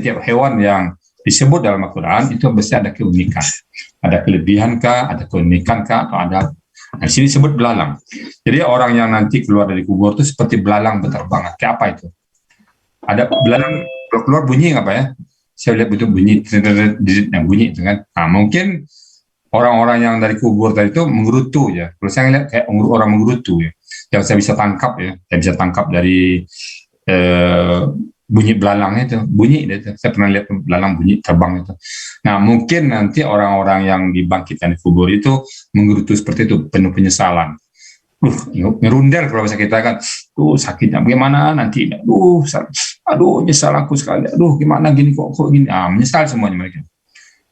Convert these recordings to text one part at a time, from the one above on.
setiap hewan yang disebut dalam Al-Quran itu mesti ada keunikan, ada kelebihan kah, ada keunikan kah, atau ada. Nah, di sini disebut belalang. Jadi orang yang nanti keluar dari kubur itu seperti belalang berterbangan. Kayak apa itu? Ada belalang keluar bunyi apa ya? Saya lihat itu bunyi, yang bunyi itu kan. Nah, mungkin orang-orang yang dari kubur tadi itu menggerutu ya. Kalau saya lihat kayak orang menggerutu ya. Yang saya bisa tangkap ya, saya bisa tangkap dari bunyi belalang itu, bunyi itu. Saya pernah lihat belalang bunyi terbang itu. Nah, mungkin nanti orang-orang yang dibangkitkan di kubur itu menggerutu seperti itu, penuh penyesalan. Ngerundel kalau bahasa kita kan, sakitnya bagaimana nanti, aduh nyesal aku sekali, aduh gimana gini kok gini, menyesal semuanya mereka.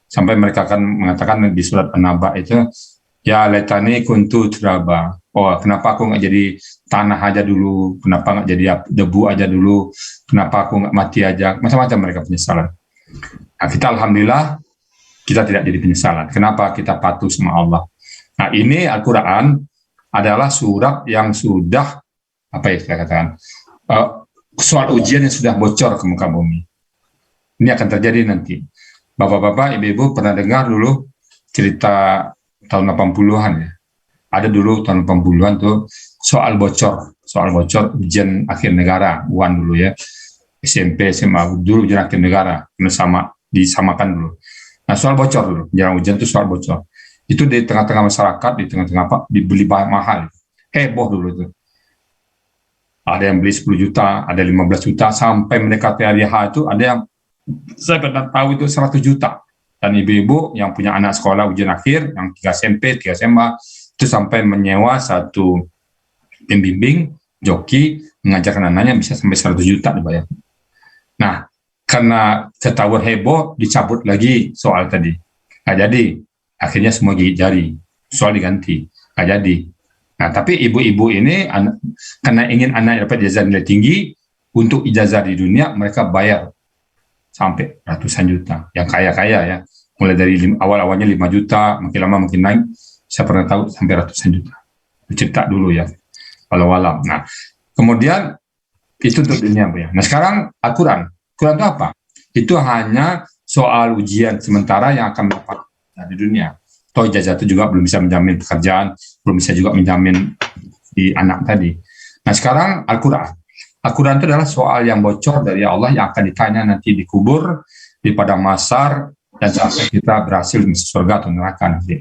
Sampai mereka akan mengatakan di surat An-Naba itu, ya letani kuntu turaba. Oh, kenapa aku nggak jadi tanah aja dulu? Kenapa nggak jadi debu aja dulu? Kenapa aku nggak mati aja? Macam-macam mereka penyesalan. Nah, kita alhamdulillah kita tidak jadi penyesalan. Kenapa? Kita patuh sama Allah. Nah, ini Al-Quran adalah surat yang sudah saya katakan soal ujian yang sudah bocor ke muka bumi. Ini akan terjadi nanti. Bapak-bapak, ibu-ibu pernah dengar dulu cerita tahun 80-an ya. Ada dulu tahun 80-an tuh soal bocor ujian akhir negara, UAN dulu ya. SMP, SMA dulu ujian akhir negara, disamakan dulu. Nah, soal bocor dulu, ujian itu soal bocor. Itu di tengah-tengah masyarakat, di tengah-tengah dibeli mahal. Heboh dulu tuh. Ada yang beli 10 juta, ada 15 juta, sampai mendekati hari H itu ada yang saya pernah tahu itu 100 juta. Dan ibu-ibu yang punya anak sekolah ujian akhir, yang 3 SMP, 3 SMA, itu sampai menyewa satu pembimbing, joki, mengajarkan anaknya bisa sampai 100 juta dibayar. Nah, karena ketahuan heboh, dicabut lagi soal tadi. Nggak jadi. Akhirnya semua gigit jari, soal diganti, nggak jadi. Nah, tapi ibu-ibu ini karena ingin anak dapat ijazah nilai tinggi, untuk ijazah di dunia mereka bayar sampai ratusan juta. Yang kaya-kaya ya, mulai dari awal-awalnya 5 juta, makin lama makin naik. Saya pernah tahu sampai ratusan juta. Cerita dulu ya, walau-walau. Nah, kemudian itu untuk dunia, Bu ya. Nah, sekarang Al-Quran itu apa? Itu hanya soal ujian sementara yang akan dapat di dunia. Toh ijazah itu juga belum bisa menjamin pekerjaan, belum bisa juga menjamin di anak tadi. Nah, sekarang Al-Quran itu adalah soal yang bocor dari Allah yang akan ditanya nanti di kubur, di padang mahsyar, dan sampai kita berhasil masuk surga atau neraka nanti.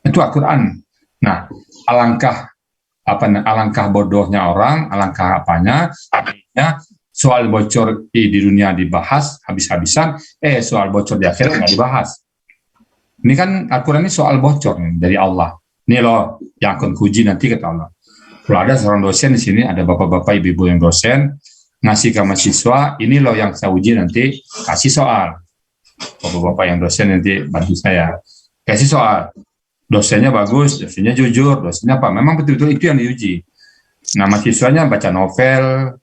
Itu Al-Quran. Nah, alangkah bodohnya orang, alangkah akhirnya soal bocor di dunia dibahas habis-habisan, soal bocor di akhirat nggak dibahas. Ini kan Al-Quran ini soal bocor nih, dari Allah. Ini loh yang akan kuji nanti kata Allah. Kalau ada seorang dosen di sini, ada bapak-bapak, ibu-ibu yang dosen, ngasih ke mahasiswa, ini loh yang saya uji nanti, kasih soal. Bapak-bapak yang dosen nanti bantu saya. Kasih soal. Dosennya bagus, dosennya jujur, dosennya apa? Memang betul-betul itu yang diuji. Nah, mahasiswanya baca novel,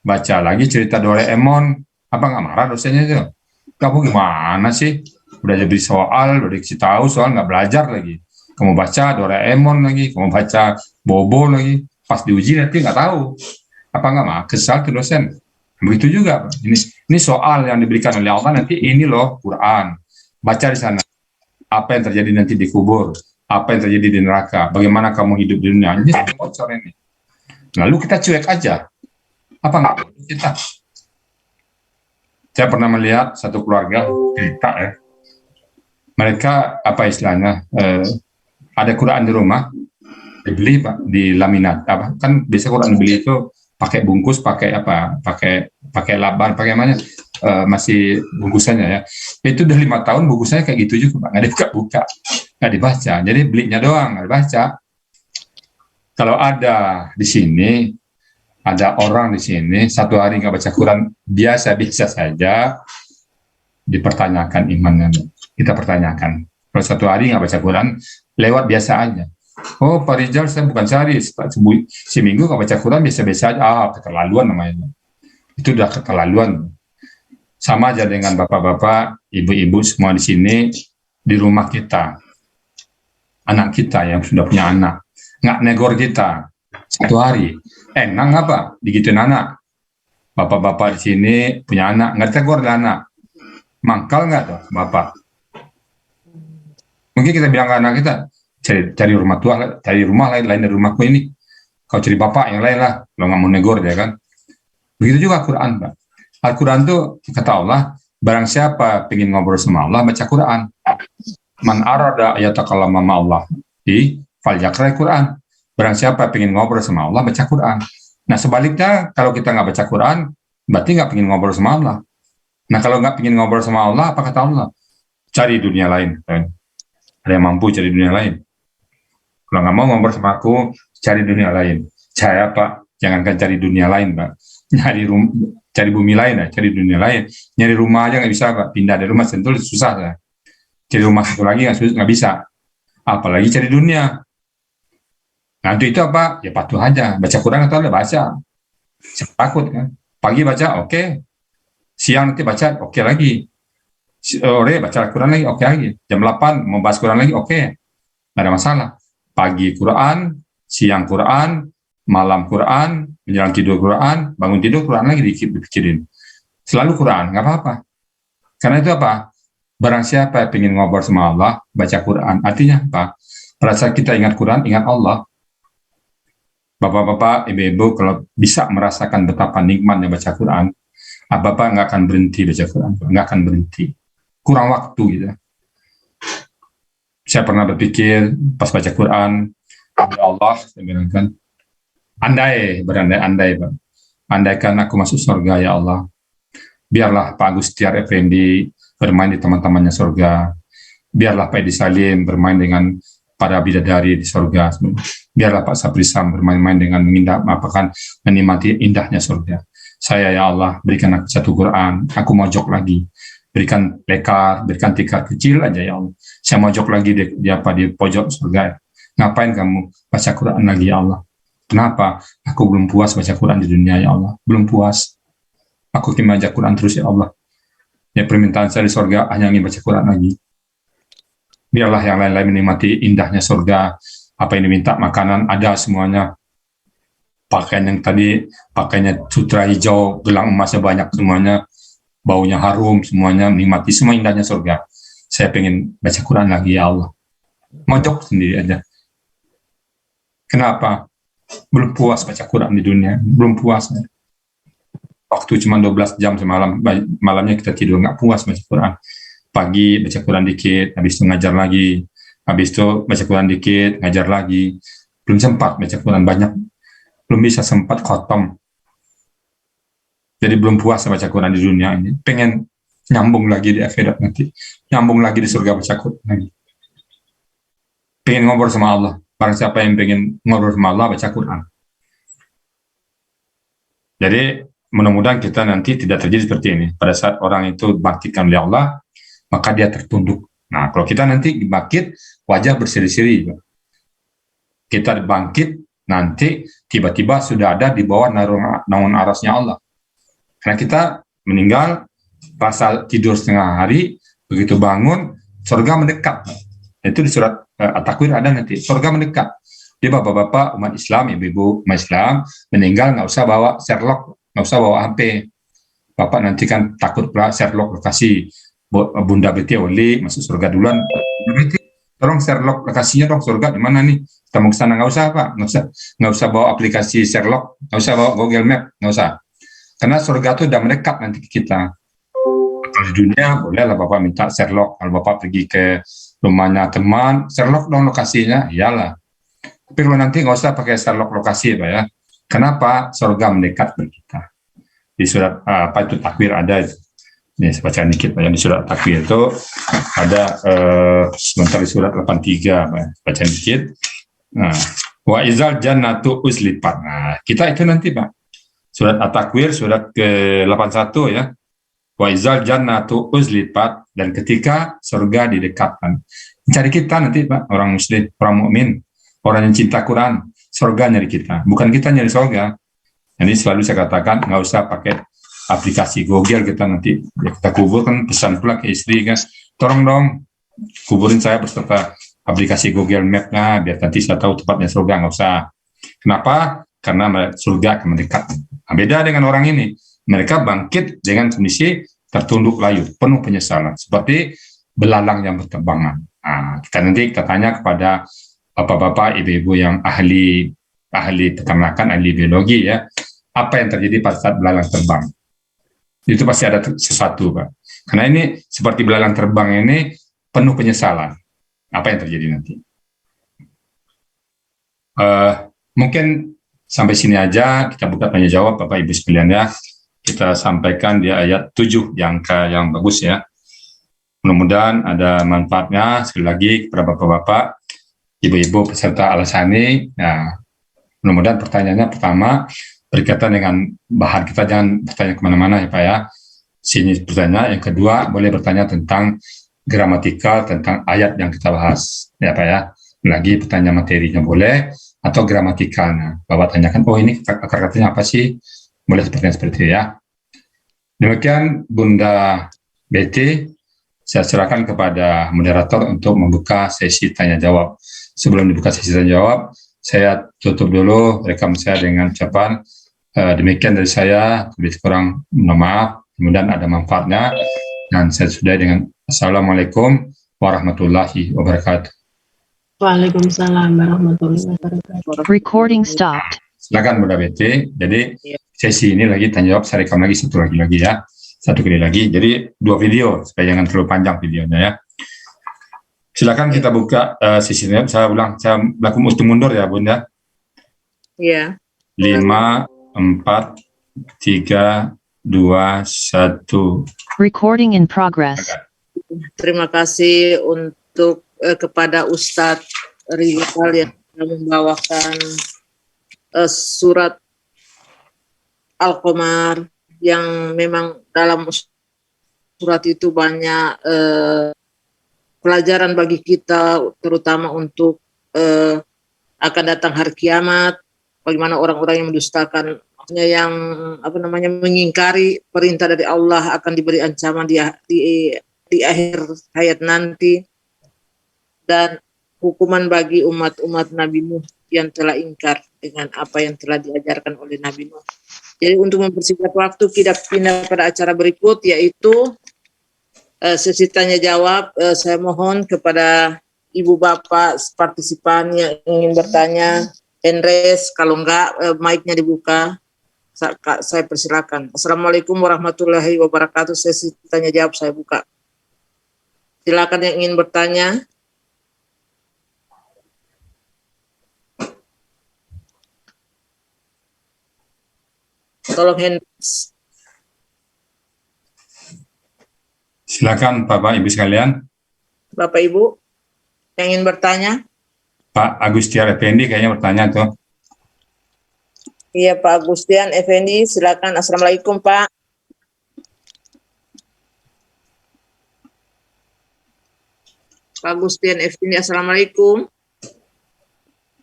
baca lagi cerita Doraemon, apa nggak marah dosennya itu? Kamu gimana sih? Udah jadi soal, udah dikasih tahu soal, nggak belajar lagi. Kamu baca Doraemon lagi, kamu baca Bobo lagi, pas diuji nanti nggak tahu. Apa nggak mah? Kesal ke dosen. Begitu juga. Ini soal yang diberikan oleh Allah nanti, ini loh Quran. Baca di sana. Apa yang terjadi nanti di kubur? Apa yang terjadi di neraka? Bagaimana kamu hidup di dunia? Ini bocor ini. Lalu kita cuek aja. Apa nggak? Kita. Saya pernah melihat satu keluarga cerita ya. Mereka apa istilahnya ada Quran di rumah, dibeli Pak di laminat apa kan biasa Quran dibeli itu pakai bungkus, pakai laban, pakai mana masih bungkusannya ya. Itu udah 5 tahun bungkusannya kayak gitu juga Pak, nggak dibuka-buka, nggak dibaca. Jadi belinya doang nggak dibaca. Kalau ada di sini ada orang di sini 1 hari nggak baca Quran, biasa-biasa saja, dipertanyakan imannya. Kita pertanyakan. Kalau 1 hari nggak baca Quran, lewat biasa aja. Oh, Pak Rizal, saya bukan sehari, seminggu nggak baca Quran, biasa-biasa aja. Keterlaluan namanya. Itu udah keterlaluan. Sama aja dengan bapak-bapak, ibu-ibu semua di sini, di rumah kita. Anak kita yang sudah punya anak. Nggak negor kita. 1 hari. Enak apa? Digituin anak. Bapak-bapak di sini punya anak, nggak ditegur anak. Mangkal nggak tuh Bapak? Mungkin kita bilang ke anak kita, cari rumah tua, cari rumah lain dari rumahku ini. Kau cari bapak yang lain lah, kalau nggak mau negor ya kan. Begitu juga Quran, Pak. Al-Quran tuh kata Allah, barang siapa ingin ngobrol sama Allah, baca Quran. Man arada ayatakallama ma Allah, di falyaqra Quran. Barang siapa ingin ngobrol sama Allah, baca Quran. Nah sebaliknya, kalau kita nggak baca Quran, berarti nggak ingin ngobrol sama Allah. Nah kalau nggak ingin ngobrol sama Allah, apa kata Allah? Cari dunia lain. Ada yang mampu cari dunia lain. Kalau nggak mau ngobrol sama aku, cari dunia lain. Saya Pak, jangankan cari dunia lain Pak, cari bumi lain ya, cari dunia lain. Nyari rumah aja nggak bisa Pak, pindah dari rumah Sentul susah ya. Cari rumah satu lagi nggak bisa, apalagi cari dunia. Nah itu apa? Ya patuh aja, baca Quran atau ada baca. Saya takut kan. Pagi baca, oke. Siang nanti baca, oke lagi. Sore baca Quran lagi, oke lagi. Jam 8 mau bahas Quran lagi, oke. Nggak ada masalah. Pagi Quran, siang Quran, malam Quran, menjelang tidur Quran, bangun tidur Quran lagi dipikirin. Selalu Quran, nggak apa-apa. Karena itu apa? Barang siapa yang ingin ngobrol sama Allah, baca Quran. Artinya apa? Pada saat kita ingat Quran, ingat Allah. Bapak-bapak, ibu-ibu, kalau bisa merasakan betapa nikmatnya baca Quran, bapak nggak akan berhenti baca Quran, nggak akan berhenti. Kurang waktu gitu. Saya pernah berpikir pas baca Quran, ya Allah, saya bilang kan, berandai-andai, Pak. Andaikan aku masuk surga, ya Allah, biarlah Pak Agus Tiar Effendi bermain di teman-temannya surga, biarlah Pak Edi Salim bermain dengan para bidadari di surga, biarlah Pak Sapri Sam bermain-main dengan menikmati indahnya surga. Saya, ya Allah, berikan aku satu Quran, aku mojok lagi, berikan lekar, berikan tikar kecil aja ya Allah. Saya mojok lagi di pojok surga. Ngapain kamu baca Quran lagi ya Allah? Kenapa? Aku belum puas baca Quran di dunia ya Allah. Belum puas. Aku ingin baca Quran terus ya Allah. Ya permintaan saya di surga hanya ingin baca Quran lagi. Biarlah yang lain-lain menikmati indahnya surga. Apa yang diminta makanan ada semuanya. Pakaian yang tadi pakainya sutra hijau, gelang emasnya banyak semuanya. Baunya harum, semuanya menikmati semua indahnya surga. Saya pengen baca Quran lagi ya Allah. Mojok sendiri aja. Kenapa? Belum puas baca Quran di dunia, belum puas. Waktu cuma 12 jam semalam, malamnya kita tidur, nggak puas baca Quran. Pagi baca Quran dikit, habis itu ngajar lagi. Habis itu baca Quran dikit, ngajar lagi. Belum sempat baca Quran banyak. Belum bisa sempat khotom. Jadi belum puas baca Quran di dunia ini. Pengen nyambung lagi di akhirat nanti. Nyambung lagi di surga baca Quran lagi. Pengen ngobrol sama Allah. Barang siapa yang pengen ngobrol sama Allah, baca Quran. Jadi mudah-mudahan kita nanti tidak terjadi seperti ini. Pada saat orang itu dibangkitkan oleh Allah, maka dia tertunduk. Nah, kalau kita nanti dibangkit, wajah berseri-seri. Kita bangkit, nanti tiba-tiba sudah ada di bawah naungan arasnya Allah. Karena kita meninggal, rasa tidur setengah hari, begitu bangun, surga mendekat. Itu di surat At-Takwir ada nanti, surga mendekat. Jadi bapak-bapak umat Islam, ibu-ibu umat Islam, meninggal nggak usah bawa Sherlock, nggak usah bawa HP. Bapak nanti kan takut pula Sherlock lokasi, Bunda Betty Oli masuk surga duluan. Tolong Sherlock lokasinya dong, surga di mana nih? Kita mau ke sana, nggak usah Pak, nggak usah bawa aplikasi Sherlock, nggak usah bawa Google Map, nggak usah. Karena surga itu udah mendekat nanti ke kita. Kalau di dunia, bolehlah Bapak minta Sherlock. Kalau Bapak pergi ke rumahnya teman, Sherlock dong lokasinya, iyalah. Tapi kalau nanti nggak usah pakai Sherlock lokasi Pak ya. Kenapa? Surga mendekat ke kita. Di surat apa itu Takwir ada. Ini saya baca dikit Pak. Yang di surat Takwir itu ada sebentar di surat 83 Pak. Baca dikit. Nah, wa izal jannatu uzlifat. Nah, kita itu nanti Pak. Surat At-Takwir, surat ke-81 ya. Wa izal jannatu uzlifat, dan ketika surga didekatkan. Cari kita nanti Pak, orang muslim, orang mukmin, orang yang cinta Quran, surga nyari kita. Bukan kita nyari surga. Jadi selalu saya katakan, nggak usah pakai aplikasi Google kita nanti. Ya, kita kubur kan pesan pula ke istri kan, tolong dong, kuburin saya beserta aplikasi Google Map-nya, biar nanti saya tahu tempatnya surga, nggak usah. Kenapa? Karena surga akan mendekat. Nah, beda dengan orang ini. Mereka bangkit dengan kondisi tertunduk layu, penuh penyesalan, seperti belalang yang berterbangan. Kita tanya kepada bapak-bapak, ibu-ibu yang ahli peternakan, ahli biologi ya, apa yang terjadi pada saat belalang terbang? Itu pasti ada sesuatu, Pak. Karena ini seperti belalang terbang ini penuh penyesalan. Apa yang terjadi nanti? Mungkin sampai sini aja kita buka tanya jawab Bapak Ibu sekalian ya. Kita sampaikan di ayat 7 yang bagus ya. Mudah-mudahan ada manfaatnya. Sekali lagi kepada Bapak-Bapak, Ibu-ibu peserta Al-Asani. Nah, mudah-mudahan pertanyaannya pertama berkaitan dengan bahan kita, jangan bertanya kemana-mana ya Pak ya. Sini bertanya. Yang kedua, boleh bertanya tentang gramatikal, tentang ayat yang kita bahas ya Pak ya. Lagi pertanyaan materinya boleh, atau gramatikalnya. Bapak tanyakan, oh ini akar katanya apa sih? Boleh seperti itu ya. Demikian Bunda Betty, saya serahkan kepada moderator untuk membuka sesi tanya jawab. Sebelum dibuka sesi tanya jawab, saya tutup dulu rekam saya dengan ucapan demikian dari saya, lebih kurang mohon maaf, kemudian ada manfaatnya, dan saya sudah dengan Assalamualaikum warahmatullahi wabarakatuh. Waalaikumsalam warahmatullahi wabarakatuh. Recording stopped. Silakan Bunda Betty. Jadi sesi ini lagi tanya jawab, saya rekam lagi satu kali lagi. Jadi 2 video supaya jangan terlalu panjang videonya ya. Silakan kita buka sesi ini. Saya berlaku mesti mundur ya Bunda. Iya. 5, 4, 3, 2, 1. Recording in progress. Terima kasih untuk kepada Ustadz Rizal yang membawakan surat Al-Qamar, yang memang dalam surat itu banyak pelajaran bagi kita, terutama untuk akan datang hari kiamat, bagaimana orang-orang yang mendustakan, maksudnya yang mengingkari perintah dari Allah akan diberi ancaman di akhir hayat nanti, dan hukuman bagi umat-umat Nabi Nuh yang telah ingkar dengan apa yang telah diajarkan oleh Nabi Nuh. Jadi untuk mempersingkat waktu, kita pindah pada acara berikut, yaitu sesi tanya jawab. Saya mohon kepada ibu bapak partisipan yang ingin bertanya, Enres, kalau enggak mic-nya dibuka, saya persilakan. Assalamualaikum warahmatullahi wabarakatuh. Sesi tanya jawab saya buka. Silakan yang ingin bertanya. Tolong Hendris. Silakan Bapak Ibu sekalian. Bapak Ibu yang ingin bertanya. Pak Agustian Effendi kayaknya bertanya tuh. Iya Pak Agustian Effendi, silakan. Assalamualaikum Pak. Pak Agustian Effendi, assalamualaikum.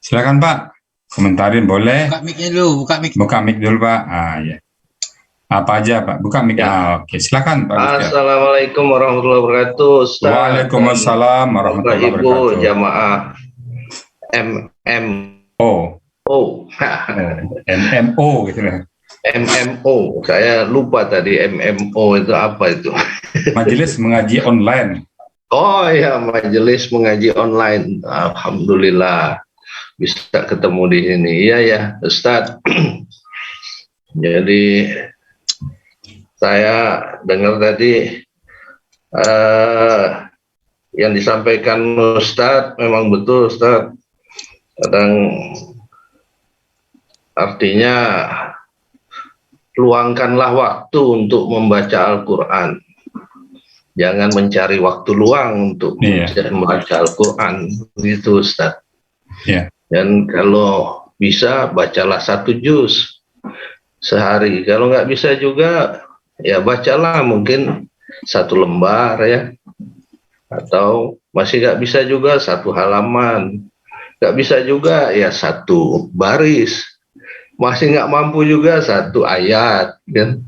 Silakan Pak. Komentarin boleh. Buka mic-nya dulu, Buka mic dulu Pak. Ya. Apa aja Pak? Buka mic. Ya. Oke, silakan Pak. Assalamualaikum warahmatullahi wabarakatuh. Ustaz. Waalaikumsalam warahmatullahi wabarakatuh. Ibu jamaah MMO. MMO gitu lah. MMO. Saya lupa tadi MMO itu apa itu. Majelis Mengaji Online. Oh ya, majelis mengaji online. Alhamdulillah bisa ketemu di sini. Iya ya, Ustadz. Jadi saya dengar tadi yang disampaikan Ustadz memang betul, Ustadz. Kadang artinya luangkanlah waktu untuk membaca Al-Quran. Jangan mencari waktu luang untuk membaca Al-Quran, gitu Ustadz. Dan kalau bisa bacalah 1 juz sehari. Kalau nggak bisa juga, ya bacalah mungkin 1 lembar ya. Atau masih nggak bisa juga 1 halaman. Nggak bisa juga ya 1 baris. Masih nggak mampu juga 1 ayat. Kan?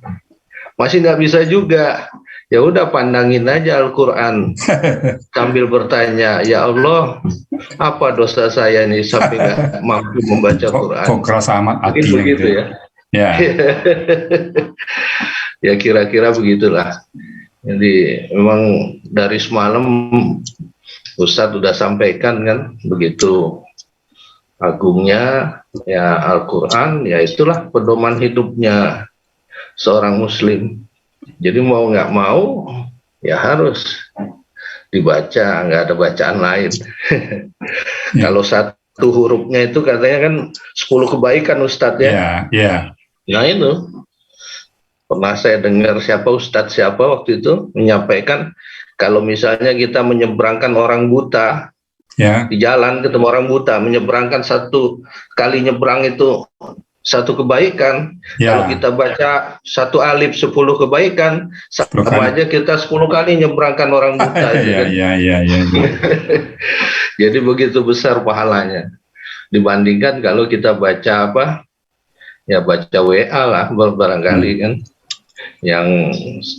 Masih nggak bisa juga. Ya udah pandangin aja Al-Quran sambil bertanya, ya Allah, apa dosa saya ini sampai nggak mampu membaca Quran? Kok kerasa amat hati begitu ya? Ya. Ya kira-kira begitulah. Jadi memang dari semalam Ustadz sudah sampaikan kan, begitu agungnya ya Al-Quran, ya itulah pedoman hidupnya seorang muslim. Jadi mau nggak mau ya harus dibaca, nggak ada bacaan lain. Kalau satu hurufnya itu katanya kan 10 kebaikan Ustadz ya. Nah itu pernah saya dengar Ustadz siapa waktu itu menyampaikan, kalau misalnya kita menyeberangkan orang buta di jalan, ketemu orang buta, menyeberangkan satu kali nyebrang itu satu kebaikan. Kalau kita baca satu alif 10 kebaikan, sama aja kita 10 kali nyeberangkan orang buta. Jadi begitu besar pahalanya dibandingkan kalau kita baca baca WA lah barangkali kan, yang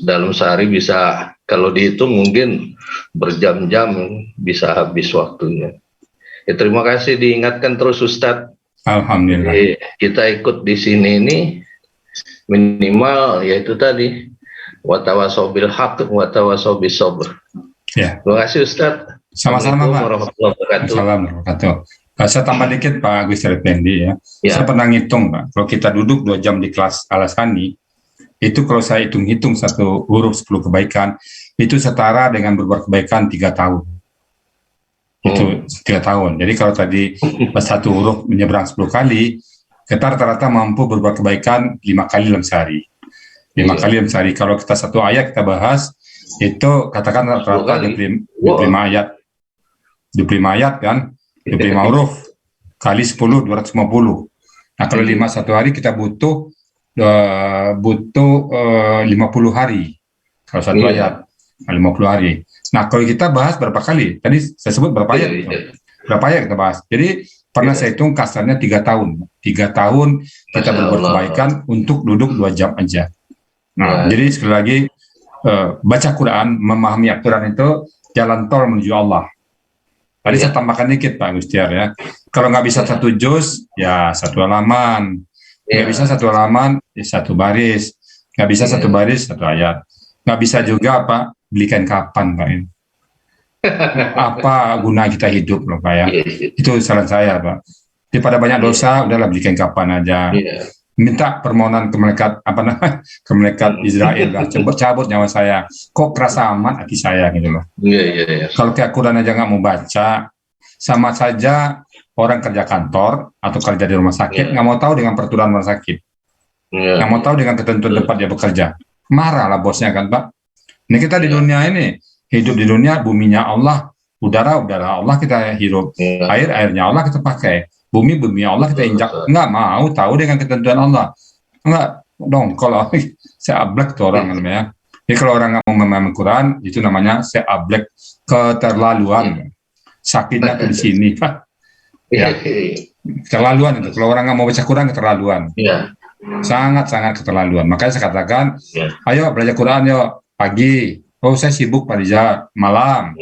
dalam sehari bisa kalau dihitung mungkin berjam-jam bisa habis waktunya. Ya, terima kasih diingatkan terus Ustadz. Alhamdulillah. Jadi, kita ikut di sini ini minimal yaitu tadi watawasau bil haq watawasau bis sabr. Terima kasih Ustadz. Sama-sama Pak. Assalamualaikum. Saya tambah dikit Pak Agus Effendi ya. Saya pernah ngitung Pak, kalau kita duduk 2 jam di kelas Al-Asani, itu kalau saya hitung-hitung satu huruf 10 kebaikan, itu setara dengan berbuat kebaikan 3 tahun. Itu 3 tahun. Jadi kalau tadi satu huruf menyeberang 10 kali, kita rata-rata mampu berbuat kebaikan 5 kali dalam sehari. 5 kali dalam sehari. Kalau kita satu ayat kita bahas, itu katakan rata-rata 25 ayat. 25 ayat kan, 25 huruf kali 10, 250. Nah kalau 5 satu hari kita butuh 50 hari kalau satu ayat, 50 hari. Nah kalau kita bahas berapa kali? Tadi saya sebut berapa ayat? Berapa ayat kita bahas? Jadi pernah saya hitung kasarnya 3 tahun. 3 tahun kita berbuat kebaikan untuk duduk 2 jam aja. Nah jadi sekali lagi baca Quran, memahami aturan itu jalan tol menuju Allah. Tadi saya tambahkan dikit Pak Gustiar ya. Kalau nggak bisa 1 juz, ya 1 halaman. Nggak bisa 1 halaman, ya 1 baris. Nggak bisa 1 baris, 1 ayat. Nggak bisa juga Pak, belikan kapan Pak. Apa guna kita hidup loh Pak ya. Itu saran saya Pak. Daripada banyak dosa, udahlah belikan kapan aja. Minta permohonan ke malaikat ke malaikat Israel lah, coba cabut nyawa saya. Kok kerasa amat hati saya gitu loh. Kalau kayak Quran aja nggak mau baca, sama saja orang kerja kantor atau kerja di rumah sakit nggak mau tahu dengan peraturan rumah sakit, nggak mau tahu dengan ketentuan tempat dia bekerja. Marah lah bosnya kan Pak. Ini kita di dunia ini hidup di dunia, buminya Allah, udara Allah kita hirup, airnya Allah kita pakai. Bumi Allah kita injak, nggak mau tahu dengan ketentuan Allah, nggak dong. Kalau saya ablek tuh orang namanya. Jadi kalau orang nggak mau memahami Quran, itu namanya saya ablek, keterlaluan. Sakitnya tuh di sini Pak. Ya, keterlaluan itu. Kalau orang nggak mau baca Quran, keterlaluan. Sangat-sangat keterlaluan. Makanya saya katakan, ayo belajar Quran yuk pagi. Oh saya sibuk Pak Riza, malam.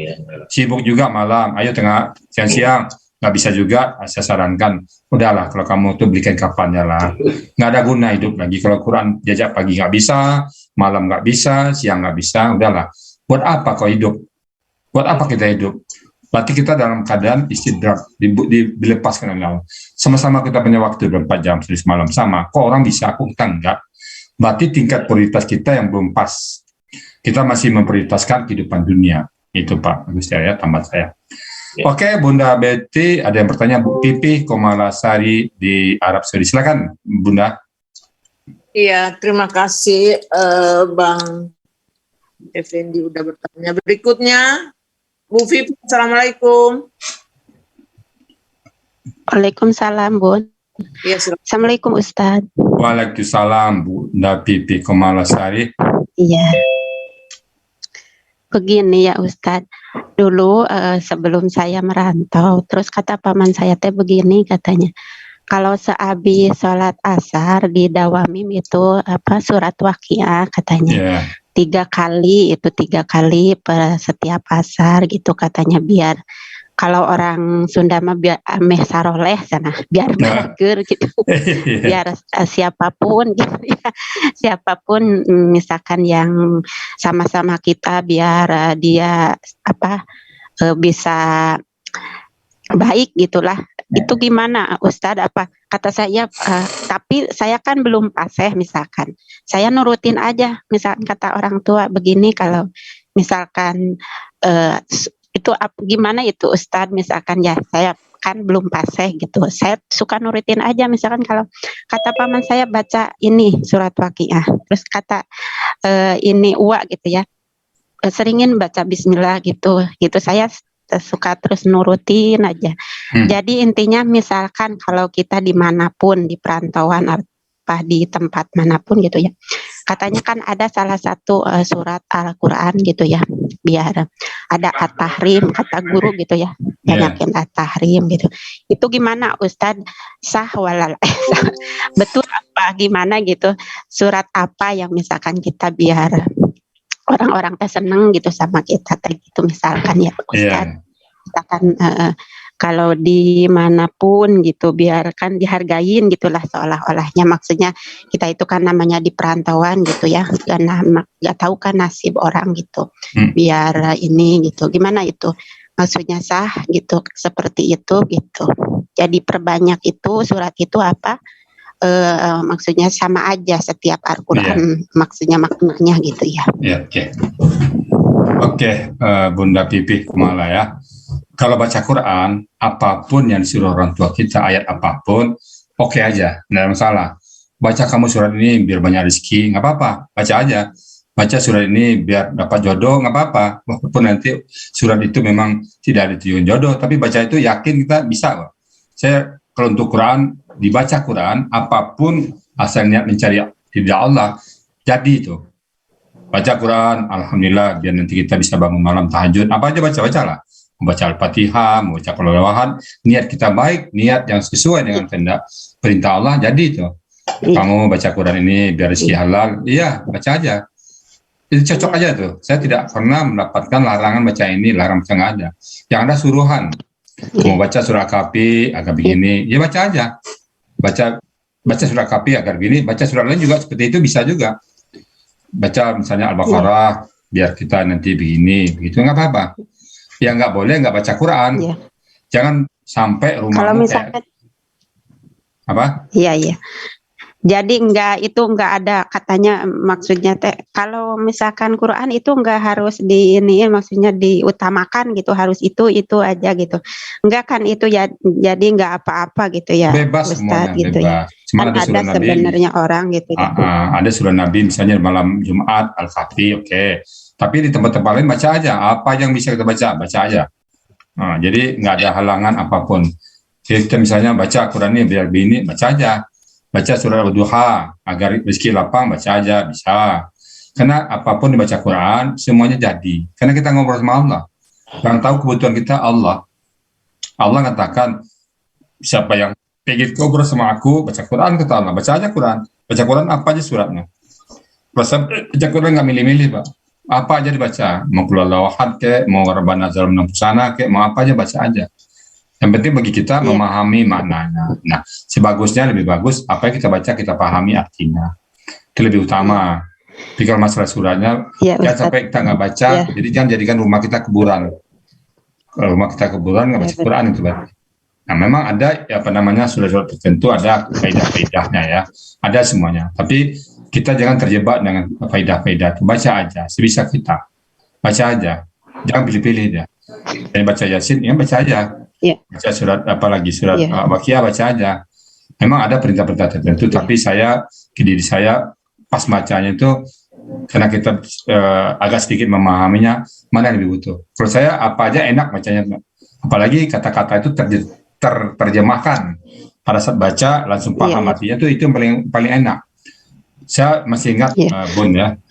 Sibuk juga malam. Ayo tengah siang-siang. Nggak bisa juga, saya sarankan udahlah kalau kamu tuh belikan kapannya lah, nggak ada guna hidup lagi. Kalau Quran diajak pagi nggak bisa, malam nggak bisa, siang nggak bisa, udahlah. Buat apa kau hidup? Buat apa kita hidup? Berarti kita dalam keadaan istidrak, dilepaskan oleh Allah. Sama-sama kita punya waktu 24 jam sehari malam sama. Kok orang bisa, aku kita enggak? Berarti tingkat prioritas kita yang belum pas. Kita masih memprioritaskan kehidupan dunia. Itu Pak Agus ya, tambahan saya. Oke, Bunda Betty, ada yang bertanya, Bu Pipi Komalasari di Arab Saudi. Silakan, Bunda. Iya, terima kasih Bang Effendi udah bertanya. Berikutnya, Bu Pipi, Assalamualaikum. Waalaikumsalam, Bun. Ya, Assalamualaikum, Ustadz. Waalaikumsalam, Bunda Pipi Komalasari. Iya. Begini ya Ustadz, dulu sebelum saya merantau, terus kata paman saya teh begini katanya, kalau sehabis sholat asar di Dawamim itu surat Waqiah katanya, 3 kali per setiap asar gitu katanya, biar kalau orang Sunda mah biar ameh saroleh sana, biar bager gitu. Biar siapapun gitu ya. Siapapun misalkan yang sama-sama kita biar dia bisa baik gitulah. Itu gimana Ustadz, apa kata saya tapi saya kan belum fasih, misalkan saya nurutin aja, misalkan kata orang tua begini, kalau misalkan itu gimana itu Ustadz, misalkan ya saya kan belum fasih gitu, saya suka nurutin aja, misalkan kalau kata paman saya baca ini surat Waqiah, terus kata ini Uwa gitu ya, seringin baca Bismillah gitu saya suka terus nurutin aja. Jadi intinya misalkan kalau kita dimanapun, di perantauan apa di tempat manapun gitu ya, katanya kan ada salah satu surat Al-Quran gitu ya, biar ada at-tahrim, kata guru gitu ya, banyakin at-tahrim gitu. Itu gimana Ustadz, sah walal betul apa gimana gitu, surat apa yang misalkan kita biar orang-orang teh seneng gitu sama kita teh gitu, misalkan ya Ustadz, misalkan kalau dimanapun gitu biarkan dihargain gitulah, seolah-olahnya maksudnya kita itu kan namanya di perantauan gitu ya, nggak tahu kan nasib orang gitu, biar ini gitu, gimana itu maksudnya sah gitu, seperti itu gitu. Jadi perbanyak itu surat itu apa maksudnya sama aja setiap Al-Quran, maksudnya maknanya gitu ya. Oke, Bunda Pipi Kumala ya. Kalau baca Quran, apapun yang disuruh orang tua kita, ayat apapun, oke aja, nggak ada masalah. Baca kamu surat ini biar banyak rezeki, nggak apa-apa, baca aja. Baca surat ini biar dapat jodoh, nggak apa-apa. Walaupun nanti surat itu memang tidak ada tujuan jodoh, tapi baca itu yakin kita bisa. Saya kalau untuk Quran, dibaca Quran, apapun asal niat mencari ridha Allah, jadi itu. Baca Quran, alhamdulillah, biar nanti kita bisa bangun malam tahajud, apa aja bacalah. Membaca Al-Fatihah, membaca Qul-Huwallahan, niat kita baik, niat yang sesuai dengan kehendak perintah Allah, jadi itu. Kamu baca Quran ini biar rezeki halal, iya, baca aja. Itu cocok aja tuh. Saya tidak pernah mendapatkan larangan baca ini, larang baca nggak ada. Yang ada suruhan. Mau baca surah Kahfi agar begini, ya baca aja. Baca surah Kahfi agar begini, baca surah lain juga seperti itu bisa juga. Baca misalnya Al-Baqarah, biar kita nanti begini, begitu nggak apa-apa. Ya nggak boleh nggak baca Quran. Jangan sampai rumahmu kalau misalkan apa? Iya. Jadi nggak ada katanya, maksudnya teh kalau misalkan Quran itu nggak harus maksudnya diutamakan gitu, harus itu aja gitu. Enggak kan itu ya, jadi nggak apa-apa gitu ya. Bebas semuanya, gitu bebas. Kan ada sebenarnya orang gitu. Ada surah Nabi misalnya malam Jumat Al-Fatih, oke. Tapi di tempat-tempat lain baca aja, apa yang bisa kita baca aja. Jadi nggak ada halangan apapun. Kita misalnya baca Quran ini biar begini, baca aja. Baca surah Al-Duha agar rezeki lapang, baca aja, bisa. Karena apapun dibaca Quran, semuanya jadi. Karena kita ngobrol sama Allah. Yang tahu kebutuhan kita Allah. Allah katakan, siapa yang pengen ngobrol sama aku, baca Quran, kata Allah. Baca aja Quran. Baca Quran apa aja suratnya. Baca Quran nggak milih-milih, Pak. Apa aja dibaca. Mau Qul Huwallaha Ahad kek, mau Rabbana Zalamna Anfusana kek, mau apa aja baca aja. Yang penting bagi kita memahami maknanya. Nah, sebagusnya lebih bagus apa yang kita baca kita pahami artinya. Itu lebih utama. Tapi kalau masalah suratnya, jangan sampai kita nggak baca. Jadi jangan jadikan rumah kita kuburan. Kalau rumah kita kuburan nggak baca Quran itu berarti. Nah, memang ada surat-surat tertentu ada faidah-faidahnya ya. Ada semuanya. Tapi kita jangan terjebak dengan faidah-faidah. Baca aja sebisa kita. Baca aja. Jangan pilih-pilih ya. Dan baca Yasin, ya baca aja. Baca surat apalagi surat Waqiah baca aja. Memang ada perintah-perintah tertentu, tapi diri saya pas bacanya itu karena kita agak sedikit memahaminya mana yang lebih butuh. Kalau saya apa aja enak bacanya, apalagi kata-kata itu terjemahkan pada saat baca langsung paham artinya itu yang paling enak. Saya masih ingat Bun ya.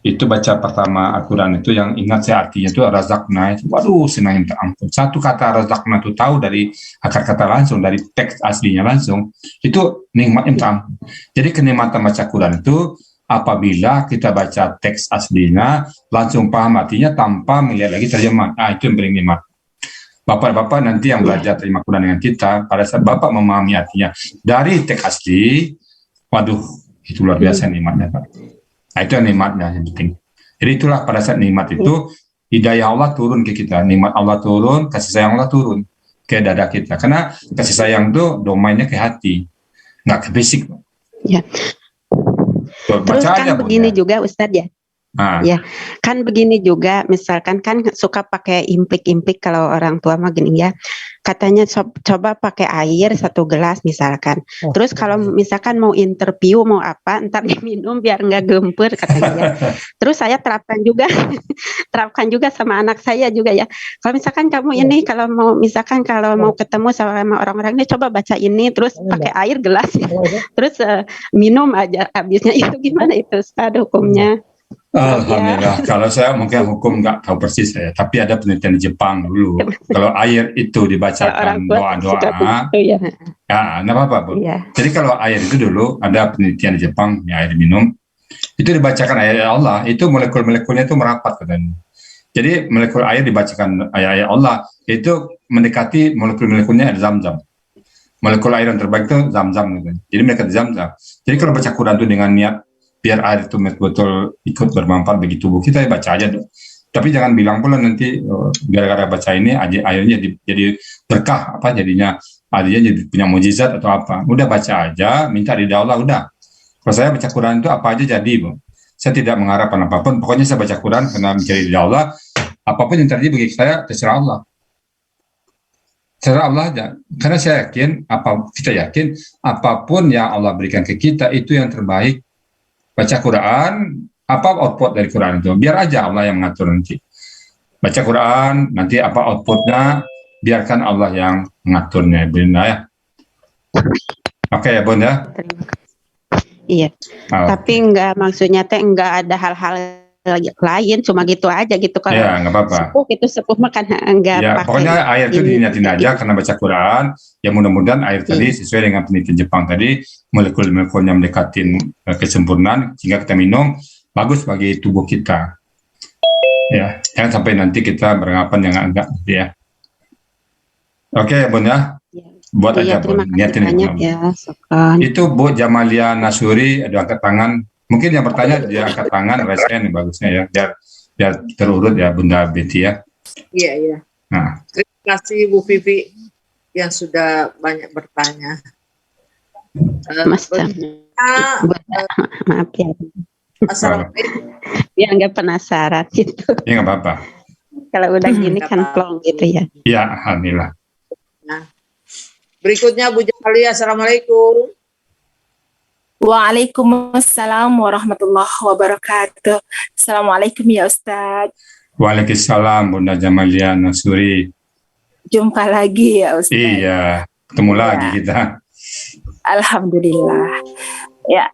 Itu baca pertama Al-Quran itu yang ingat saya artinya itu razaqna itu, waduh senang minta ampun. Satu kata razaqna itu tahu dari akar kata langsung, dari teks aslinya langsung, itu nikmatnya minta ampun. Jadi kenikmatan baca Quran itu apabila kita baca teks aslinya langsung paham artinya tanpa melihat lagi terjemahan. Itu yang paling nikmat. Bapak-bapak nanti yang belajar terima Quran dengan kita, pada saat Bapak memahami artinya dari teks asli, waduh, itu luar biasa nikmatnya, Pak. Nah, itu nikmatnya yang penting. Jadi itulah pada saat nikmat itu, hidayah Allah turun ke kita, nikmat Allah turun, kasih sayang Allah turun ke dada kita. Karena kasih sayang itu domainnya ke hati, nggak ke fisik. Ya. Terus kan begini juga Ustadz ya. Ya, kan begini juga, misalkan kan suka pakai implik-implik kalau orang tua mah gini ya, katanya coba pakai air 1 gelas misalkan, terus kalau misalkan mau interview mau apa, ntar diminum biar nggak gempur katanya. Terus saya terapkan juga sama anak saya juga ya, kalau misalkan kamu ini kalau mau ketemu sama orang-orang ini coba baca ini, terus pakai air gelas, terus minum aja habisnya. Itu gimana itu Ustaz hukumnya? Alhamdulillah, kalau saya mungkin hukum nggak tahu persis saya, tapi ada penelitian di Jepang dulu. Kalau air itu dibacakan doa-doa, ya nggak apa-apa, Bu. Jadi kalau air itu dulu ada penelitian di Jepang, ya air minum, itu dibacakan ayat Allah, itu molekul-molekulnya itu merapat katanya. Jadi molekul air dibacakan ayat Allah, itu mendekati molekul-molekulnya Zam-Zam. Molekul air yang terbaik itu Zam-Zam gitu. Jadi mendekati Zam-Zam. Jadi kalau baca Quran itu dengan niat biar air itu betul ikut bermanfaat bagi tubuh kita, ya baca aja dong. Tapi jangan bilang pula nanti gara-gara baca ini airnya jadi berkah, apa jadinya airnya jadi punya mujizat atau apa. Udah baca aja, minta ridha Allah, udah. Kalau saya baca Quran itu apa aja jadi, Bu. Saya tidak mengharapkan apapun, pokoknya saya baca Quran karena mencari ridha Allah. Apapun yang terjadi bagi saya terserah Allah. Terserah Allah aja. Karena saya yakin, kita yakin apapun yang Allah berikan ke kita itu yang terbaik. Baca Quran, apa output dari Quran itu? Biar aja Allah yang mengatur nanti. Baca Quran, nanti apa outputnya, biarkan Allah yang mengaturnya. Benar ya? Oke ya, Bun ya? Iya. Tapi maksudnya enggak ada hal-hal lain, cuma gitu aja gitu. Kalau ya, nggak apa-apa. Sepuh makan enggak ya, pakai. Pokoknya air itu diniatin aja karena baca Quran. Ya mudah-mudahan air tadi sesuai dengan penelitian Jepang tadi, molekul-molekulnya mendekatin kesempurnaan sehingga kita minum bagus bagi tubuh kita. Ya, jangan sampai nanti kita beranggapan yang enggak ya. Oke ya, Bun ya. Buat aja, Bun. Niatin ya. Itu Bu Jamalia Nasuri ada angkat tangan. Mungkin yang bertanya dia angkat tangan, rasain bagusnya ya, biar terurut ya Bunda Betty ya. Iya. Nah. Terima kasih Bu Vivi yang sudah banyak bertanya. Maaf ya. Assalamualaikum. Ya nggak penasaran gitu. Ya nggak apa-apa. Kalau udah gini kan plong gitu ya. Ya, alhamdulillah. Nah, berikutnya Bu Jamalia, assalamualaikum. Waalaikumsalam warahmatullahi wabarakatuh. Assalamualaikum ya Ustadz. Waalaikumsalam Bunda Jamalia Nasuri. Jumpa lagi ya Ustadz. Iya, ketemu lagi kita. Alhamdulillah. Ya,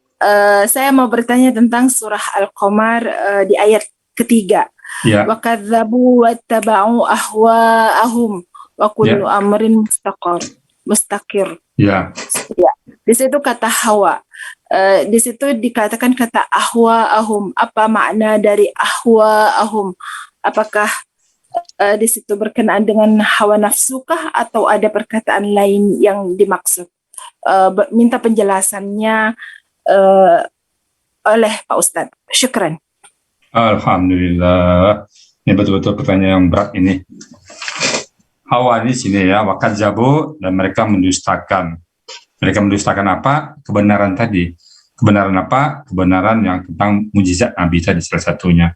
saya mau bertanya tentang surah Al-Qamar di ayat ketiga. Ya. Wa kadzabu wattaba'u ahwa'ahum wa kullu amrin mustaqir. Ya. Di situ kata hawa. Di situ dikatakan kata ahwa'ahum. Apa makna dari ahwa'ahum? Apakah di situ berkenaan dengan hawa nafsukah atau ada perkataan lain yang dimaksud? Minta penjelasannya oleh Pak Ustadz. Syukran. Alhamdulillah. Ini betul-betul pertanyaan yang berat ini. Hawa di sini ya, wakadzabu, dan mereka mendustakan. Mereka mendustakan apa? Kebenaran tadi. Kebenaran apa? Kebenaran yang tentang mujizat Nabi tadi salah satunya.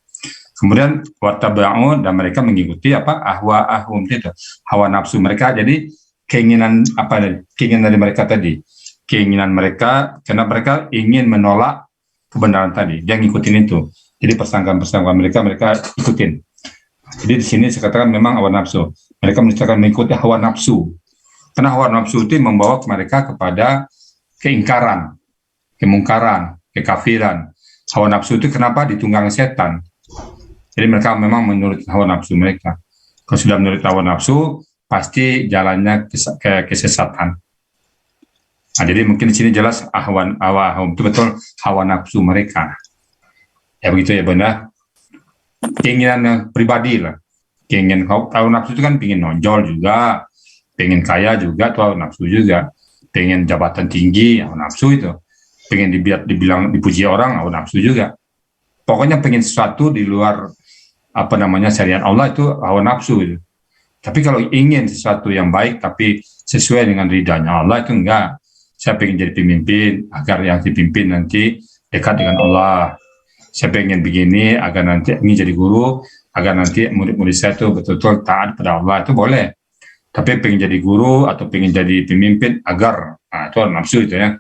Kemudian wattaba'u, dan mereka mengikuti apa? Ahwa'ahum itu. Hawa nafsu mereka. Jadi keinginan apa? Keinginan dari mereka tadi. Keinginan mereka karena mereka ingin menolak kebenaran tadi. Dia ngikutin itu. Jadi persangkaan-persangkaan mereka ikutin. Jadi di sini saya katakan memang hawa nafsu. Mereka mengikuti hawa nafsu. Karena hawa nafsu itu membawa mereka kepada keingkaran, kemungkaran, kekafiran. Hawa nafsu itu kenapa ditunggang setan? Jadi mereka memang menurut hawa nafsu mereka. Kalau sudah menurut hawa nafsu, pasti jalannya ke kesesatan. Nah, jadi mungkin di sini jelas hawa itu betul hawa nafsu mereka. Ya begitu ya Bunda. Keinginan pribadi lah. pengen hawa nafsu itu kan pengen nonjol juga, pengen kaya juga, tuh hawa nafsu juga, pengen jabatan tinggi, hawa nafsu itu, pengen dibilang dipuji orang, hawa nafsu juga. Pokoknya pengen sesuatu di luar syariat Allah itu hawa nafsu itu. Tapi kalau ingin sesuatu yang baik tapi sesuai dengan ridhanya Allah itu enggak. Saya pengen jadi pemimpin agar yang dipimpin nanti dekat dengan Allah. Saya pengen begini agar nanti ingin jadi guru agar nanti murid-murid saya itu betul-betul taat pada Allah, itu boleh. Tapi pengen jadi guru atau pengen jadi pemimpin agar itu nafsu itu ya.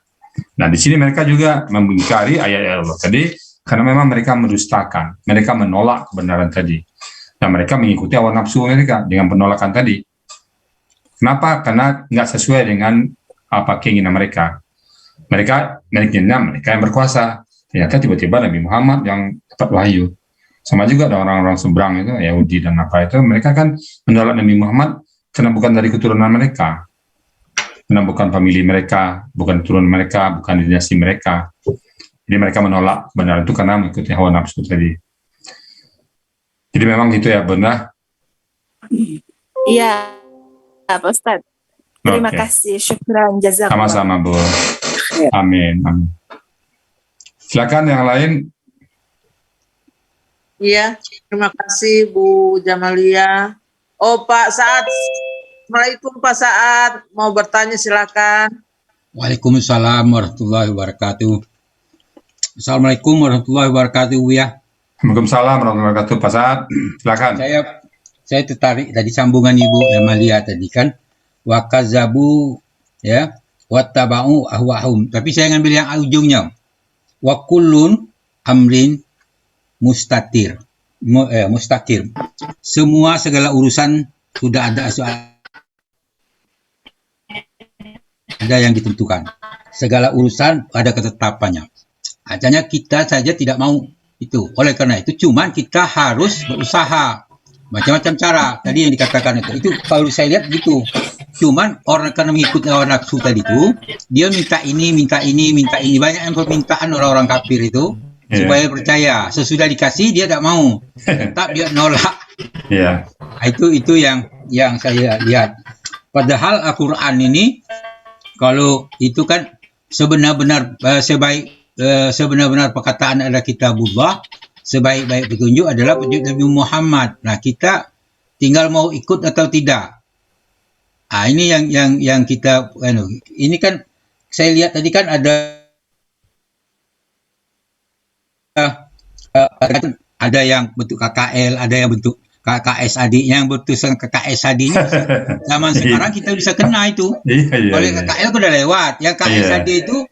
Nah di sini mereka juga mengingkari ayat-ayat Allah tadi karena memang mereka mendustakan, mereka menolak kebenaran tadi. Dan mereka mengikuti hawa nafsu mereka dengan penolakan tadi. Kenapa? Karena nggak sesuai dengan keinginan mereka. Mereka yang berkuasa. Ternyata tiba-tiba Nabi Muhammad yang dapat wahyu. Sama juga ada orang-orang seberang itu, Yahudi dan itu, mereka kan menolak Nabi Muhammad karena bukan dari keturunan mereka. Karena bukan famili mereka, bukan keturunan mereka, bukan dinasti mereka. Jadi mereka menolak kebenaran itu karena mengikuti hawa nafsu tadi. Jadi memang gitu ya, benar? Iya, Pak Ustadz. Terima kasih, syukran, jazakallah. Sama-sama, Bu. Amin. Silakan yang lain. Iya, terima kasih Bu Jamalia. Oh, Pak Saad. Assalamualaikum Pak Saad. Mau bertanya silakan. Waalaikumsalam warahmatullahi wabarakatuh. Assalamualaikum warahmatullahi wabarakatuh, ya. Waalaikumsalam warahmatullahi wabarakatuh, Pak Saad. Silakan. Saya tertarik tadi sambungan Ibu Amalia tadi kan. Wa kazabu ya, wattaba'u ahwahum. Tapi saya ngambil yang ujungnya. Wa kullun amrin mustakir. Semua segala urusan sudah ada yang ditentukan. Segala urusan ada ketetapannya. Hanya kita saja tidak mau itu. Oleh karena itu, cuman kita harus berusaha. Macam-macam cara. Tadi yang dikatakan itu kalau saya lihat gitu. Cuman orang karena mengikuti hawa nafsu tadi itu, dia minta ini. Banyak yang permintaan orang-orang kafir itu supaya percaya. Sesudah dikasih dia tidak mau. Tetap dia nolak. Itu yang saya lihat. Padahal Al-Quran ini kalau itu kan sebenar-benar perkataan adalah kitabullah, sebaik-baik petunjuk adalah petunjuk Nabi Muhammad. Nah, kita tinggal mau ikut atau tidak. Ini yang kita ini kan saya lihat tadi kan ada yang bentuk KKL, ada yang bentuk KKSAD, yang bentuk KKSAD ini zaman sekarang kita bisa kena itu. Oleh KKL sudah lewat, yang KKSAD itu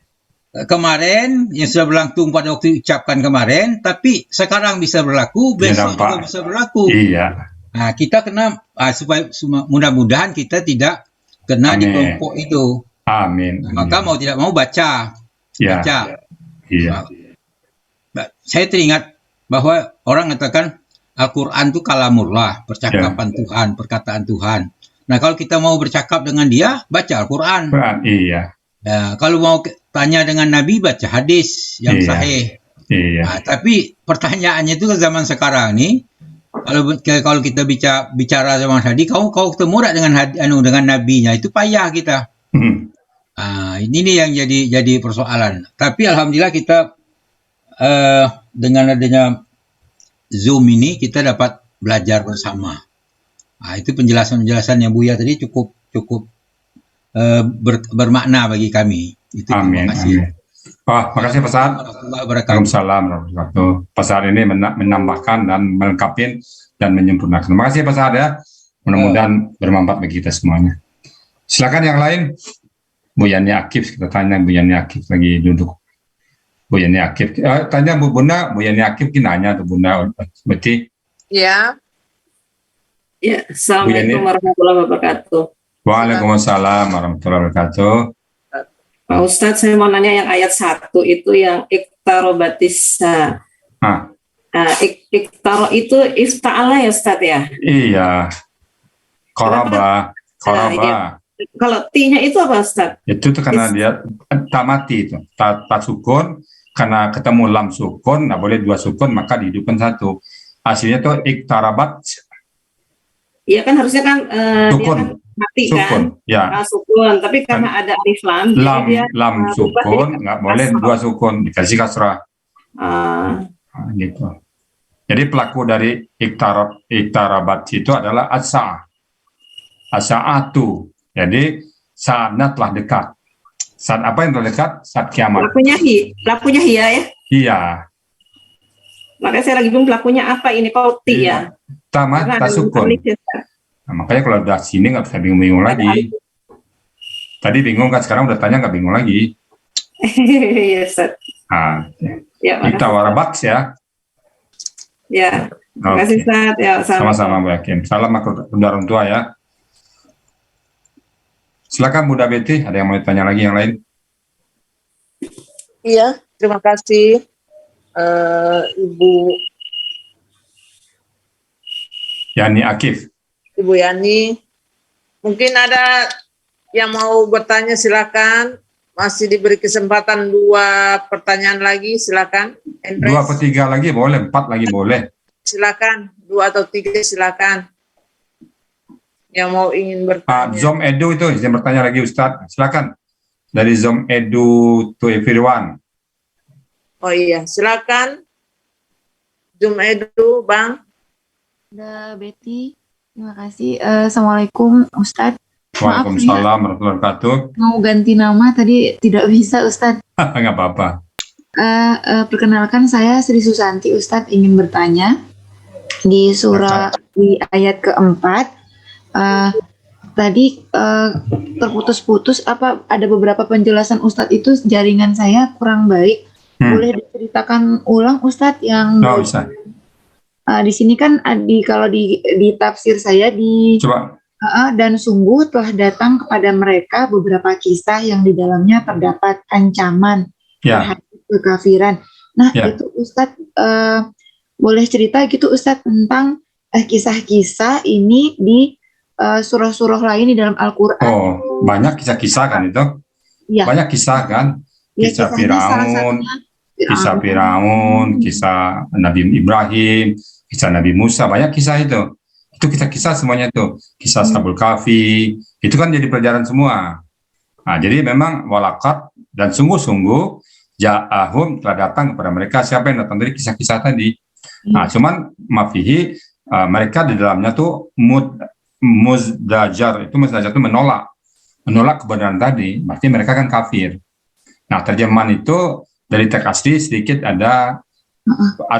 kemarin yang sudah berlangsung pada waktu ucapkan kemarin, tapi sekarang bisa berlaku, besok juga bisa berlaku. Nah, kita kena supaya mudah-mudahan kita tidak kena di kelompok itu. Amin. Maka mau tidak mau baca. Saya teringat bahwa orang mengatakan Al-Quran itu kalamullah, percakapan Tuhan, perkataan Tuhan. Nah, kalau kita mau bercakap dengan dia, baca Al-Quran. Nah, kalau mau tanya dengan Nabi, baca hadis yang sahih. Nah, tapi pertanyaannya itu ke zaman sekarang nih, kalau kita bicara zaman tadi, kau ketemu tak dengan nabinya, itu payah kita. Ini nih yang jadi persoalan. Tapi alhamdulillah kita dengan adanya Zoom ini kita dapat belajar bersama. Itu penjelasan yang Buya tadi cukup bermakna bagi kami. Itu amin. Terima kasih. Makasih Pak Saad. Waalaikumsalam warahmatullahi wabarakatuh. Pak Saad ini menambahkan dan melengkapi dan menyempurnakan. Terima kasih Pak Saad ya. Mudah-mudahan bermanfaat bagi kita semuanya. Silakan yang lain. Bu Yani Akif, kita tanya Bu Yani Akif lagi duduk. Bu Yani Akif, tanya Bu Bunda, Bu Yani Akif nanya tuh Bunda Beti. Ya. Ya, Assalamualaikum warahmatullahi wabarakatuh. Waalaikumsalam warahmatullahi wabarakatuh. Pak Ustadz, saya mau nanya yang ayat 1 itu yang iktarobatisa. Iktaro itu ifta'ala ya Ustadz ya? Iya. Koraba. Iya. Kalau T-nya itu apa Ustadz? Itu tuh karena dia tak mati itu. Tak sukun, karena ketemu lam sukun, boleh dua sukun, maka dihidupkan satu. Hasilnya tuh iktarabat. Iya kan harusnya kan dia Sukun. kan mati Sukun, kan, ya. sukun. Tapi karena ada alif lam, jadi dia Lam berubah sukun, jadi nggak boleh kasroh. dua sukun, dikasih kasrah. Ah, Gitu. Jadi pelaku dari iktarabat itu adalah as-sa'ah. As-sa'atu. Jadi saatnya telah dekat. Saat apa yang telah dekat? Saat kiamat. pelakunya hia ya. Iya. Makanya saya lagi bingung pelakunya apa ini, Pauti ya. Tamat Karena ada tasukun. alif ya, Ustaz. Nah, makanya kalau udah sini nggak bisa bingung-bingung lagi. Tadi bingung kan, sekarang udah tanya nggak bingung lagi. Iya, Ustaz. Nah, Ya, kita warabaks ya. Ya, terima kasih Oke. Ustaz. Ya, Sama-sama Bu Hakim. Salam kepada orang tua ya. Silakan Bunda Betty, ada yang mau tanya lagi yang lain? Iya, terima kasih Ibu Ibu Yani. Mungkin ada yang mau bertanya, silakan. Masih diberi kesempatan 2 pertanyaan lagi, silakan. 2 atau 3 lagi boleh, 4 lagi boleh. Silakan, 2 atau 3 silakan. Yang mau ingin bertanya. Zom Edu itu yang bertanya lagi Ustadz, silakan. Dari Zom Edu to everyone. Oh iya, silakan. Zoom Edu, Bang. Ada Betty, terima kasih. Assalamualaikum Ustadz. Waalaikumsalam warahmatullahi wabarakatuh. Mau ganti nama tadi tidak bisa Ustadz. Nggak apa-apa. Perkenalkan saya Sri Susanti Ustadz, ingin bertanya di surah di ayat keempat tadi terputus-putus ada beberapa penjelasan Ustadz itu jaringan saya kurang baik. Boleh diceritakan ulang Ustadz yang bisa. Di sini kan kalau di tafsir saya coba. Dan sungguh telah datang kepada mereka beberapa kisah yang di dalamnya terdapat ancaman terhadap kekafiran. Nah, itu Ustadz boleh cerita gitu Ustadz tentang kisah-kisah ini di surah-surah lain di dalam Al-Quran. Oh, banyak kisah-kisah kan itu? Ya. Banyak kisah kan? Kisah Firaun, kisah Nabi Ibrahim, kisah Nabi Musa, banyak kisah itu. Itu kisah-kisah semuanya itu. Kisah Ashabul Kahfi, itu kan jadi pelajaran semua. Nah, jadi memang walakat dan sungguh-sungguh ja'ahum telah datang kepada mereka siapa yang datang dari kisah-kisah tadi. Nah, cuman mafihi mereka di dalamnya tuh muzdajar itu menolak kebenaran tadi, berarti mereka kan kafir. Nah, terjemahan itu dari teks asli sedikit ada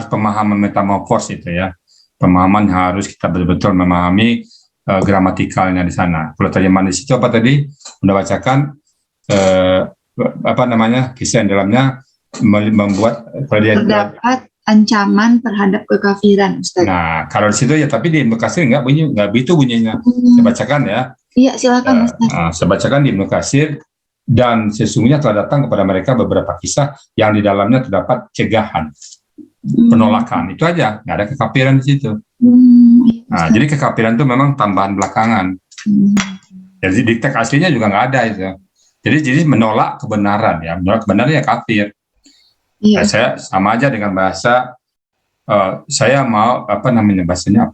pemahaman metamorfos itu ya. Pemahaman harus kita betul-betul memahami gramatikalnya di sana. Kalau terjemahan di situ apa tadi? Udah bacakan kisah yang dalamnya membuat terdapat ancaman terhadap kekafiran, Ustaz. Nah, kalau di situ ya, tapi di Ibnu Katsir nggak begitu bunyinya. Saya bacakan ya. Iya, silakan Ustaz. Saya bacakan di Ibnu Katsir, dan sesungguhnya telah datang kepada mereka beberapa kisah yang di dalamnya terdapat cegahan, penolakan. Itu aja, nggak ada kekafiran di situ. Nah, jadi kekafiran itu memang tambahan belakangan. Jadi di teks aslinya juga nggak ada itu. Jadi menolak kebenaran ya, menolak kebenaran ya kafir. Nah, saya sama aja dengan bahasa saya mau bahasanya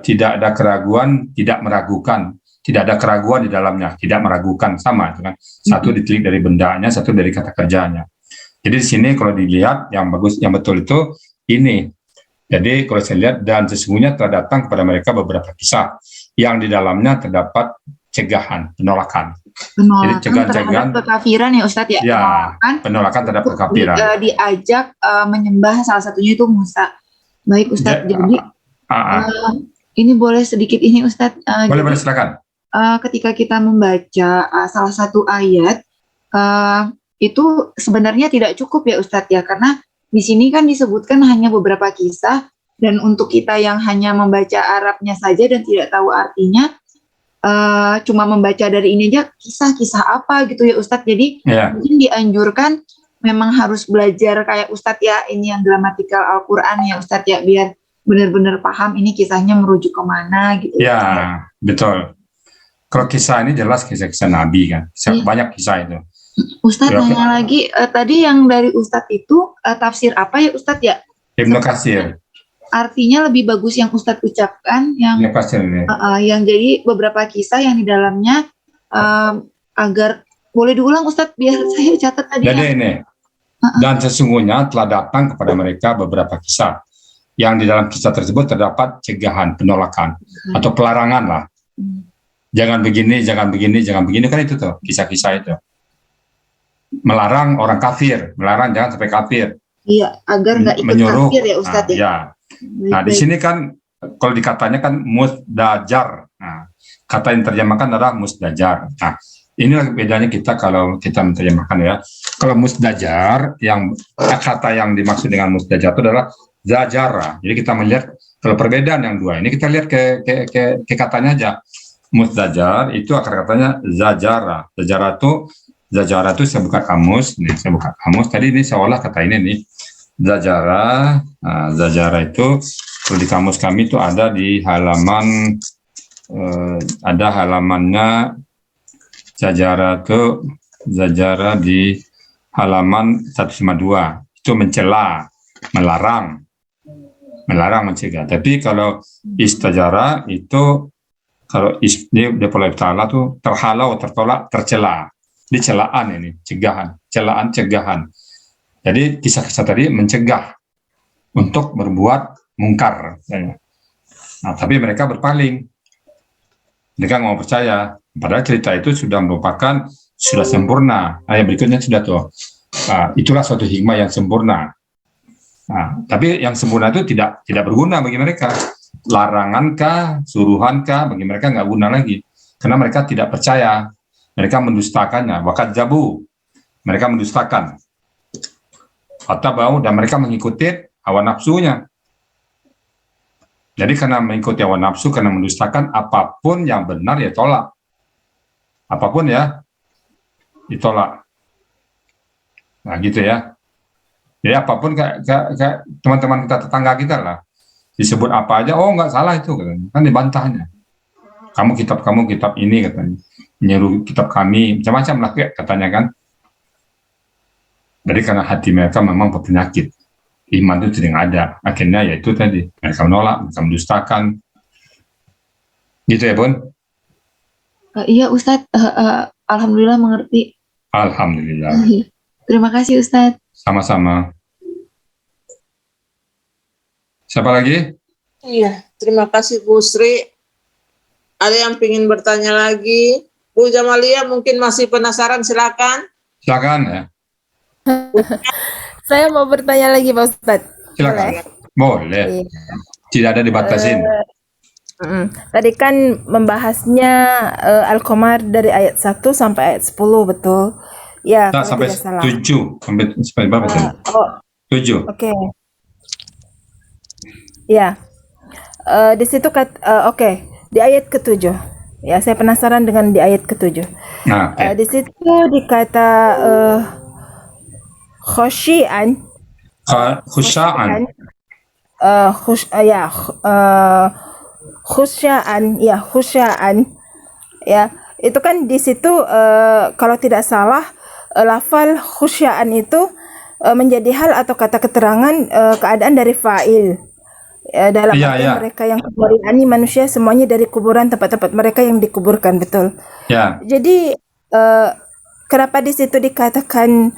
tidak ada keraguan, tidak meragukan, tidak ada keraguan di dalamnya, tidak meragukan, sama itu kan. Satu ditilik dari bendanya, satu dari kata kerjanya. Jadi di sini kalau dilihat yang bagus, yang betul itu ini. Jadi kalau saya lihat, dan sesungguhnya telah datang kepada mereka beberapa kisah yang di dalamnya terdapat cegahan, penolakan. Penolakan terhadap kekafiran ya Ustadz ya? Ya, penolakan terhadap kekafiran. Diajak menyembah salah satunya itu Musa. Baik Ustadz, jadi ini boleh sedikit ini Ustadz. Boleh silakan. Ketika kita membaca salah satu ayat, itu sebenarnya tidak cukup ya Ustadz ya, karena di sini kan disebutkan hanya beberapa kisah, dan untuk kita yang hanya membaca Arabnya saja dan tidak tahu artinya, cuma membaca dari ini aja kisah-kisah apa gitu ya Ustadz. Jadi mungkin dianjurkan memang harus belajar kayak Ustadz ya, ini yang gramatikal Al-Quran ya Ustadz ya, biar benar-benar paham ini kisahnya merujuk kemana gitu. Ya, betul. Kalau kisah ini jelas kisah-kisah Nabi kan, banyak kisah itu. Ustadz nanya lagi, tadi yang dari Ustadz itu tafsir apa ya Ustadz ya? Ibnu Katsir. artinya lebih bagus yang Ustadz ucapkan, yang jadi beberapa kisah yang di dalamnya agar boleh diulang Ustadz biar saya catat tadi. Jadi ini, dan sesungguhnya telah datang kepada mereka beberapa kisah yang di dalam kisah tersebut terdapat cegahan, penolakan atau pelarangan lah. Jangan begini, jangan begini, jangan begini, kan itu tuh kisah-kisah itu. Melarang orang kafir, melarang jangan sampai kafir. Iya, agar nggak ikut menyuruh, kafir ya Ustadz ya. Ya. Nah, di sini kan kalau dikatanya kan musdajar. Nah, kata yang terjemahkan adalah musdajar. Nah, inilah bedanya kita kalau kita menerjemahkan ya. Kalau musdajar, yang kata yang dimaksud dengan musdajar itu adalah zajara. Jadi kita melihat kalau perbedaan yang dua ini, kita lihat ke katanya aja. Musdajar itu akar katanya zajara. Zajara itu saya buka kamus. Nih, saya buka kamus. Tadi ini seolah kata ini nih. Zajara. Nah, zajara itu kalau di kamus kami itu ada di halaman ada halamannya. Zajara di halaman 152. Itu mencela, melarang, mencegah. Tapi kalau istajara itu kalau dia pola ta'ala tuh terhalau, tertolak, tercela. Di celaan ini, cegahan, cegaan. Jadi kisah-kisah tadi mencegah untuk berbuat mungkar. Nah, tapi mereka berpaling. Mereka nggak mau percaya. Padahal cerita itu sudah sempurna. Ayat berikutnya sudah tuh. Itulah suatu hikmah yang sempurna. Nah, tapi yang sempurna itu tidak berguna bagi mereka. Larangankah, suruhankah, bagi mereka nggak guna lagi. Karena mereka tidak percaya. Mereka mendustakannya. Wakat jabu. Mereka mendustakan. Dan mereka mengikuti hawa nafsunya. Jadi karena mengikuti hawa nafsu, karena mendustakan, apapun yang benar ya tolak. Apapun ya ditolak. Nah gitu ya. Jadi apapun kayak teman-teman kita, tetangga kita lah. Disebut apa aja, oh nggak salah itu, kan dibantahnya. Kamu kitab ini katanya, menyeru kitab kami, macam-macam lah katanya kan. Jadi karena hati mereka memang berpenyakit, iman itu tidak ada. Akhirnya ya itu tadi, mereka menolak, mereka mendustakan. Gitu ya Bun? Iya Ustadz, alhamdulillah mengerti. Alhamdulillah. Terima kasih Ustadz. Sama-sama. Siapa lagi? Iya, terima kasih Bu Sri. Ada yang ingin bertanya lagi? Bu Jamalia mungkin masih penasaran, silakan. Silakan ya. Saya mau bertanya lagi Pak Ustadz. Silakan. Boleh. Tidak ada dibatasin. Tadi kan membahasnya Al-Qamar dari ayat 1 sampai ayat 10, betul? Ya, sampai 7. Sampai berapa tadi? 7. Oke. Ya. Di situ di ayat ke-7. Ya, saya penasaran dengan di ayat ke-7. Nah, di situ dikata khusyian. Khusya'an. Khusya'an. Ya, itu kan di situ kalau tidak salah lafal khusya'an itu menjadi hal atau kata keterangan keadaan dari fa'il. Dalam arti mereka yang kuburan manusia semuanya dari kuburan, tempat-tempat mereka yang dikuburkan, betul. Ya. Jadi kenapa di situ dikatakan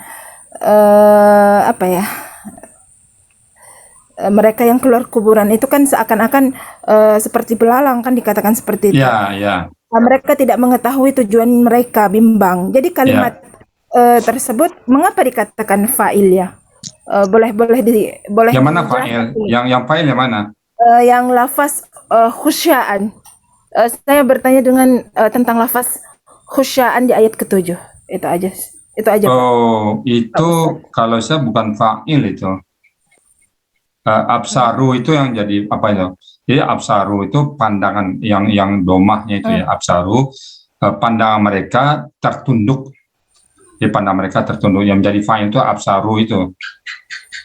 mereka yang keluar kuburan itu kan seakan-akan seperti belalang, kan dikatakan seperti itu. Ya. Nah, mereka tidak mengetahui tujuan mereka, bimbang. Jadi kalimat tersebut mengapa dikatakan fa'il ya? Boleh yang mana fa'il? Yang fa'il yang mana? Yang lafaz khusya'an. Saya bertanya dengan tentang lafaz khusya'an di ayat ke-7. Itu aja. Oh, itu kalau saya bukan fa'il itu. Absaru itu yang jadi apa itu? Jadi absaru itu pandangan yang domahnya itu ya, absaru, pandangan mereka tertunduk. Di pandang mereka tertunduk, yang menjadi fa'il itu absaru itu.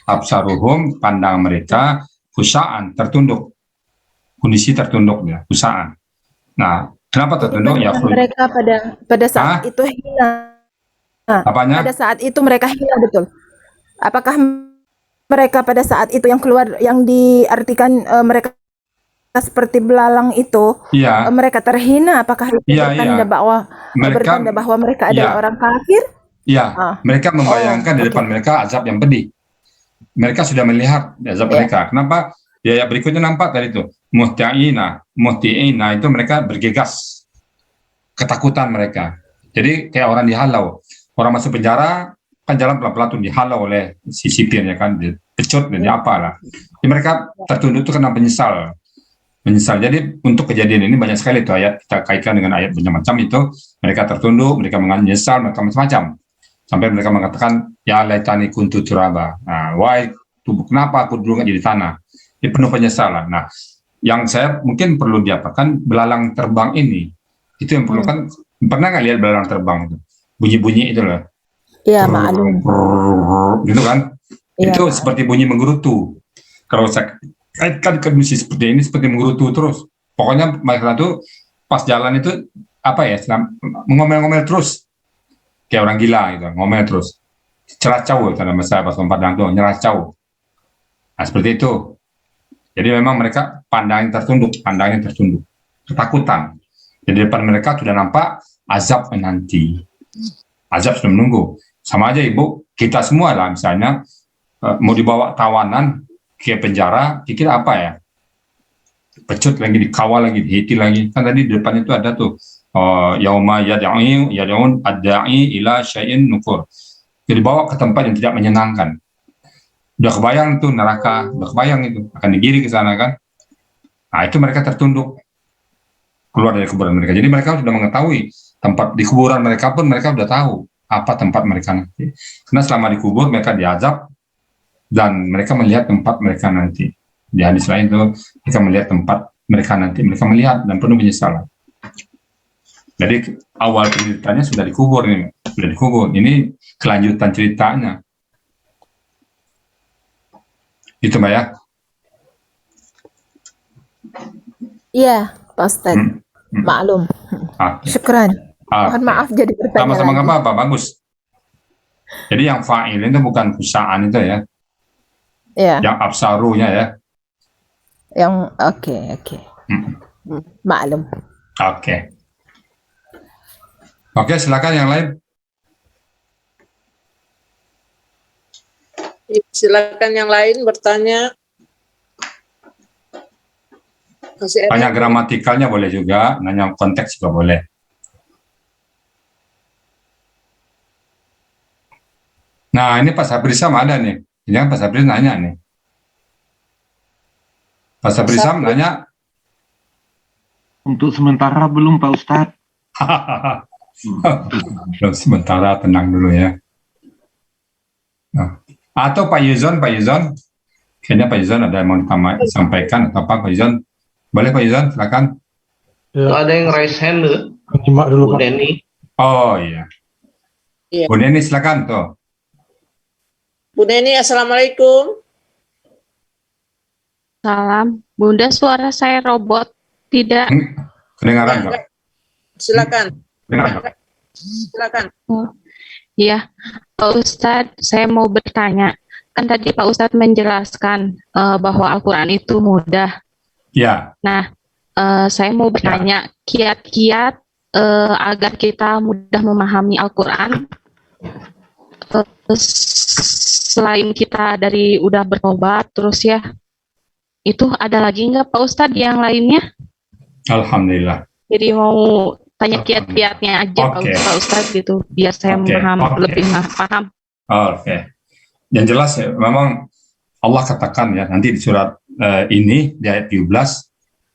Absaruhum, pandang mereka, khusa'an, tertunduk. Kondisi tertunduk ya, khusa'an. Nah, kenapa tertunduk? Ya, mereka pada saat itu hina. Apanya? Pada saat itu mereka hina, betul. Apakah mereka pada saat itu yang keluar, yang diartikan mereka seperti belalang itu, mereka terhina, apakah itu bertanda bahwa mereka adalah orang kafir? Mereka membayangkan di depan mereka azab yang pedih. Mereka sudah melihat azab mereka. Kenapa? Di ayat berikutnya nampak tadi itu, muhti'ina itu mereka bergegas, ketakutan mereka. Jadi kayak orang dihalau, orang masuk penjara kan jalan pelan-pelan tuh dihalau oleh si sipirnya kan, dipecut dan apalah. Jadi mereka tertunduk itu karena menyesal. Jadi untuk kejadian ini banyak sekali tuh ayat, kita kaitkan dengan ayat macam-macam itu, mereka tertunduk, mereka menyesal, mereka macam-macam. Sampai mereka mengatakan, ya laitani kuntu turaba. Nah, why, kenapa aku dulu nggak jadi tanah? Ini penuh penyesalan. Nah, yang saya mungkin perlu diapakan, belalang terbang ini, itu yang perlu kan, pernah nggak lihat belalang terbang itu? Bunyi-bunyi itu loh. Iya, maklum. Gitu kan? Itu seperti bunyi menggerutu. Kalau saya kaitkan ke musik seperti ini, seperti menggerutu terus. Pokoknya mereka tuh pas jalan itu, mengomel-ngomel terus. Kayak orang gila gitu, ngomel terus. Ceracau, karena saya pas Padang tuh, nyeracau. Nah, seperti itu. Jadi memang mereka pandangnya tertunduk, ketakutan. Jadi depan mereka sudah nampak azab menanti. Azab sudah menunggu. Sama aja Ibu, kita semua lah misalnya mau dibawa tawanan ke penjara, pikir apa ya? Pecut lagi, dikawal lagi, dihiti lagi. Kan tadi di depan itu ada tuh, yauma yad'un ad-da'i ila syai'in nukur. Jadi dibawa ke tempat yang tidak menyenangkan. Udah kebayang tuh neraka, udah kebayang itu akan digiring ke sana kan. Nah, itu mereka tertunduk keluar dari kuburan mereka. Jadi mereka sudah mengetahui tempat di kuburan mereka pun, mereka sudah tahu apa tempat mereka nanti. Karena selama dikubur mereka diazab dan mereka melihat tempat mereka nanti. Di hadis lain itu mereka melihat tempat mereka nanti, mereka melihat dan penuh penyesalan. Jadi awal ceritanya sudah dikubur ini, sudah dikubur. Ini kelanjutan ceritanya. Itu Mbak ya? Iya, Pak Ustadz. Maklum. Syukran. Mohon maaf jadi bertanya sama-sama lagi. nggak apa-apa, bagus. Jadi yang fa'il itu bukan kusaan itu ya. Iya. Yang absarunya ya. Yang oke. Maklum. Oke, silakan yang lain. Silakan yang lain bertanya. Tanya gramatikalnya boleh juga, nanya konteks juga boleh. Nah, ini Pak Sabrisam ada nih. Jangan Pak Sabris nanya nih. Pak Sabrisam nanya. Untuk sementara belum Pak Ustadz. Belum sementara, tenang dulu ya. Nah. Atau Pak Yuzon, kayaknya Pak Yuzon ada yang mau disampaikan atau apa Pak Yuzon? Boleh Pak Yuzon, silakan. Ya. Ada yang raise hand dulu, Bu Neni. Oh iya. Bu Neni silakan tuh. Bu Neni, assalamualaikum. Salam, Bunda, suara saya robot, tidak? Kedengaran kok. Silakan. Silakan. Iya, Pak Ustadz, saya mau bertanya. Kan tadi Pak Ustadz menjelaskan bahwa Al-Quran itu mudah. Ya. Nah, saya mau bertanya, kiat-kiat agar kita mudah memahami Al-Quran, selain kita dari udah bertobat, terus ya, itu ada lagi nggak Pak Ustadz yang lainnya? Alhamdulillah. Jadi mau tanya kiat-kiatnya aja Pak Ustadz gitu, biar saya lebih paham. Yang jelas ya, memang Allah katakan ya, nanti di surat ini, di ayat 17,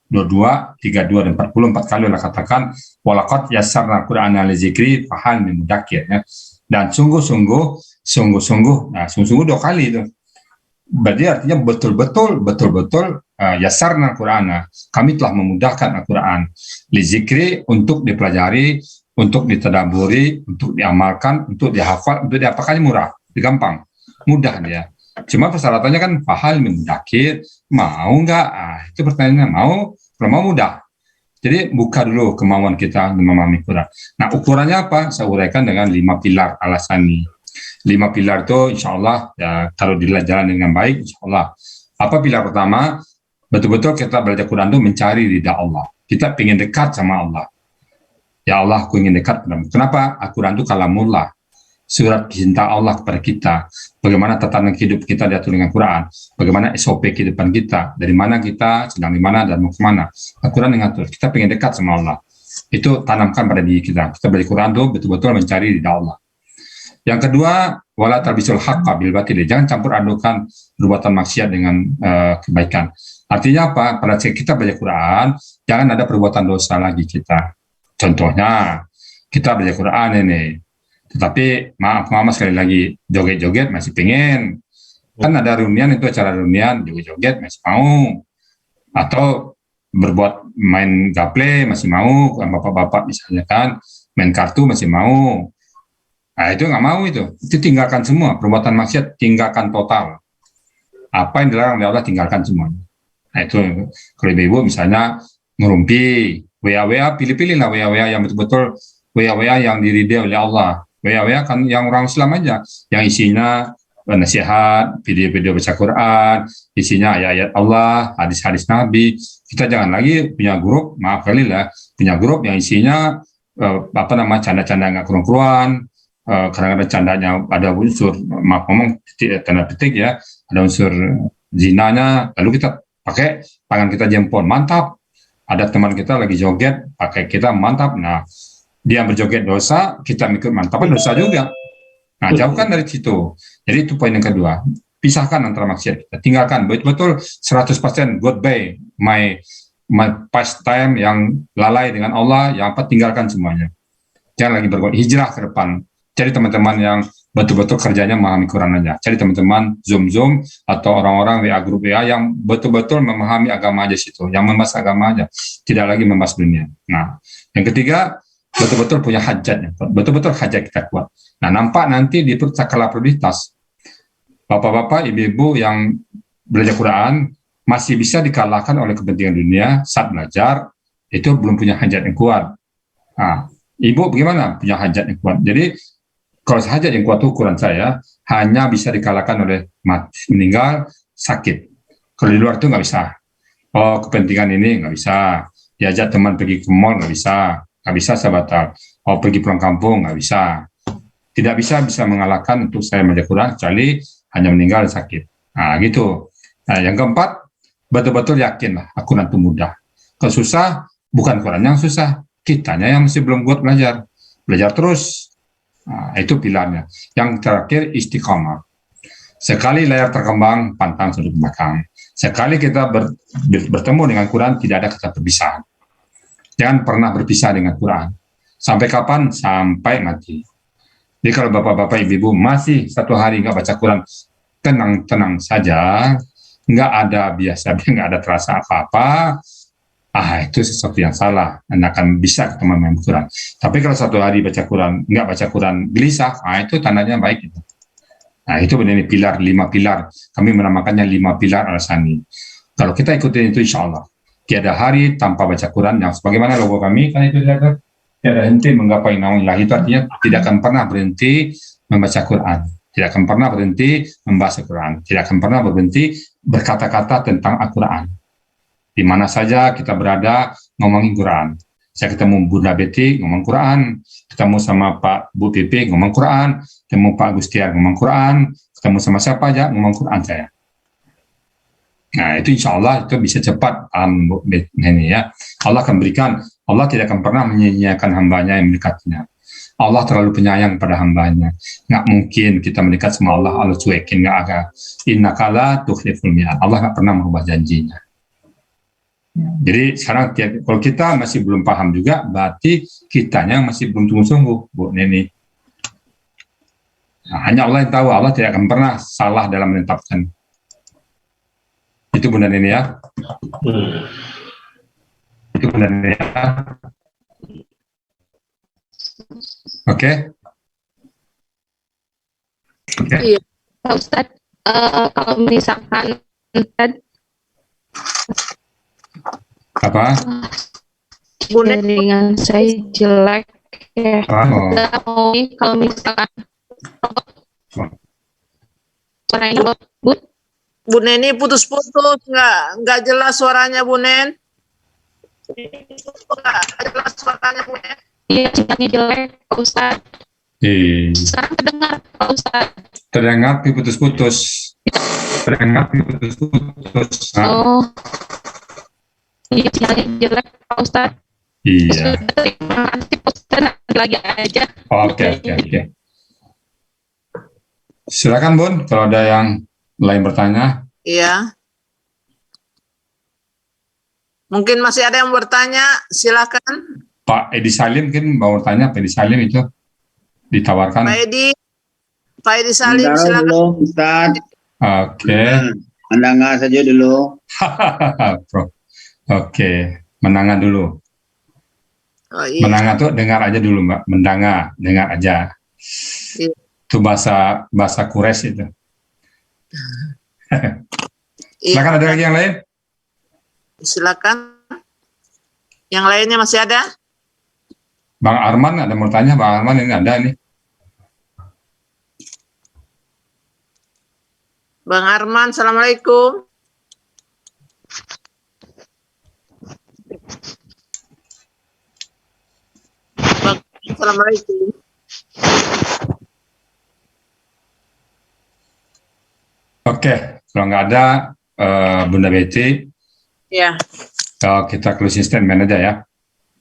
22, 32, dan 44 kali Allah katakan, walaqad yassarna Qur'ana lizikri fahal min mudakkir ya. Dan sungguh-sungguh dua kali itu. Berarti artinya betul-betul yassarna Qur'ana, kami telah memudahkan Al-Quran lizikri, untuk dipelajari, untuk ditadaburi, untuk diamalkan, untuk dihafal, untuk diapakannya murah, gampang, mudah dia. Cuma persyaratannya kan fahal min mudakkir, mau nggak? Itu pertanyaannya, mau, kalau mau mudah. Jadi buka dulu kemauan kita memahami Quran. Nah, ukurannya apa? Saya uraikan dengan 5 pilar alasan ini. 5 pilar itu insya Allah ya, kalau jalan dengan baik insya Allah. Apa pilar pertama? Betul-betul kita belajar Quran itu mencari ridha Allah. Kita ingin dekat sama Allah. Ya Allah, aku ingin dekat padamu. Kenapa? Al-Quran itu kalamullah, surat cinta Allah kepada kita. Bagaimana tatanan hidup kita diatur dengan Quran. Bagaimana SOP kehidupan kita. Dari mana kita, sedang di mana, dan mau kemana. Al-Quran mengatur. Kita ingin dekat sama Allah. Itu tanamkan pada diri kita. Kita belajar Quran itu betul-betul mencari ridha Allah. Yang kedua, wala talbisul haqqa bil batil. Jangan campur adukan perbuatan maksiat dengan kebaikan. Artinya apa? Pada saat kita belajar Quran, jangan ada perbuatan dosa lagi kita. Contohnya, kita belajar Quran ini, tetapi maaf sekali lagi, joget-joget masih pengen. Kan ada reunian, itu acara reunian, joget-joget masih mau. Atau berbuat main gaple masih mau, bapak-bapak misalnya kan, main kartu masih mau. Nah itu nggak mau itu tinggalkan semua, perbuatan maksiat tinggalkan total. Apa yang dilarang oleh Allah tinggalkan semua. Nah itu kalau ibu misalnya ngerumpi, WA pilih-pilih lah WA yang betul-betul WA yang diridai oleh Allah. WA kan yang orang Islam aja, yang isinya nasihat, video-video baca Quran, isinya ayat-ayat Allah, hadis-hadis Nabi. Kita jangan lagi punya grup, maaf kali lah, punya grup yang isinya canda-canda nggak keruan-keruan. Kadang-kadang candanya ada unsur, maaf ngomong tanda petik ya, ada unsur zinanya, lalu kita pakai tangan kita jempol, mantap. Ada teman kita lagi joget, pakai kita mantap. Nah, dia berjoget dosa, kita ikut mantap, dosa juga. Nah, jauhkan dari situ. Jadi itu poin yang kedua. Pisahkan antara maksiat kita. Tinggalkan betul-betul 100% goodbye, my past time yang lalai dengan Allah, yang apa tinggalkan semuanya. Jangan lagi berbuat hijrah ke depan. Cari teman-teman yang betul-betul kerjanya memahami Quran aja. Cari teman-teman Zoom atau orang-orang WA grup WA yang betul-betul memahami agama aja situ, yang membahas agama aja, tidak lagi membahas dunia. Nah, yang ketiga, betul-betul punya hajatnya, betul-betul hajat kita kuat. Nah, nampak nanti di skala prioritas, bapak-bapak, ibu-ibu yang belajar Quran masih bisa dikalahkan oleh kepentingan dunia saat belajar, itu belum punya hajat yang kuat. Nah, ibu bagaimana? Punya hajat yang kuat. Jadi, kalau hajat yang kuat ukuran saya hanya bisa dikalahkan oleh meninggal, sakit. Kalau di luar itu nggak bisa. Oh, kepentingan ini nggak bisa. Diajak teman pergi ke mall nggak bisa saya batal. Oh, pergi pulang kampung nggak bisa. Tidak bisa mengalahkan untuk saya membaca Quran kecuali hanya meninggal dan sakit. Nah, gitu. Nah, yang keempat, betul-betul yakinlah Quran itu mudah. Kalau susah, bukan Quran yang susah, kitanya yang masih belum kuat belajar. Belajar terus. Nah, itu pilarnya. Yang terakhir istiqamah. Sekali layar terkembang, pantang sudut belakang. Sekali kita bertemu dengan Quran, tidak ada kata perpisahan. Jangan pernah berpisah dengan Quran. Sampai kapan? Sampai mati. Jadi kalau bapak-bapak, ibu-ibu masih satu hari nggak baca Quran, tenang-tenang saja, nggak ada biasa, nggak ada terasa apa-apa. Itu sesuatu yang salah, Anda akan bisa ketemu dengan Quran. Tapi kalau satu hari baca Quran, nggak baca Quran, gelisah, itu tandanya baik. Nah, itu benar ini pilar, 5 pilar. Kami menamakannya 5 pilar al-sani. Kalau kita ikutin itu, insya Allah, tiada hari tanpa baca Quran, yang sebagaimana logo kami, kan itu tiada henti menggapai naung ilahi, itu artinya tidak akan pernah berhenti membaca Quran. Tidak akan pernah berhenti membaca Quran. Tidak akan pernah berhenti berkata-kata tentang Al-Quran. Di mana saja kita berada, ngomongin Quran. Saya ketemu Bunda Betty, ngomong Quran. Ketemu sama Pak Bu Pipi, ngomong Quran. Ketemu Pak Gustiar, ngomong Quran. Ketemu sama siapa aja, ngomong Quran saya. Nah, itu insya Allah itu bisa cepat ini ya. Allah akan berikan, Allah tidak akan pernah menyia-nyiakan hambanya yang mendekatinya. Allah terlalu penyayang pada hambanya. Nggak mungkin kita mendekat sama Allah, Allah cuekin, nggak ada. Innaka la tukhliful mi'ad. Allah nggak pernah merubah janjinya. Jadi sekarang kalau kita masih belum paham juga, berarti kitanya masih belum sungguh-sungguh, Bu Neni. Nah, hanya Allah yang tahu, Allah tidak akan pernah salah dalam menetapkan. Itu Bunda Neni ya. Itu Bunda Neni ya. Oke. Iya, Pak Ustadz, kalau misalkan apa? Jaringan saya jelek ya. Kalau misalkan Suaranya Bu. Bu Neni putus-putus, nggak jelas suaranya Bu Nen. Nggak jelas suaranya Bu Nen. Iya, sinyalnya jelek, Pak Ustadz. Sekarang terdengar, Pak Ustadz. Terdengar tapi putus-putus. Terdengar tapi putus-putus. Oh, iya sinyalnya jelek, Pak Ustadz. Iya. Nanti Pak Ustadz nanti lagi aja. Oke. Silakan Bun, kalau ada yang lain bertanya. Iya. Mungkin masih ada yang bertanya, silakan. Pak Edi Salim mungkin mau bertanya, Pak Edi Salim itu ditawarkan. Pak Edi Salim, silakan. Dulu, Ustaz. Oke. Mendengar saja dulu. Oke, mendengar dulu. Oh, iya. Mendengar tuh dengar aja dulu Mbak, mendengar, dengar aja. Iya. Itu bahasa Quraisy itu. Silakan, ada lagi yang lain? Silakan. Yang lainnya masih ada? Bang Arman ada mau tanya, Bang Arman ini ada nih. Bang Arman, Assalamualaikum. Bang, Assalamualaikum. Oke, kalau nggak ada Bunda Betty, Ya, kita closing statement aja ya.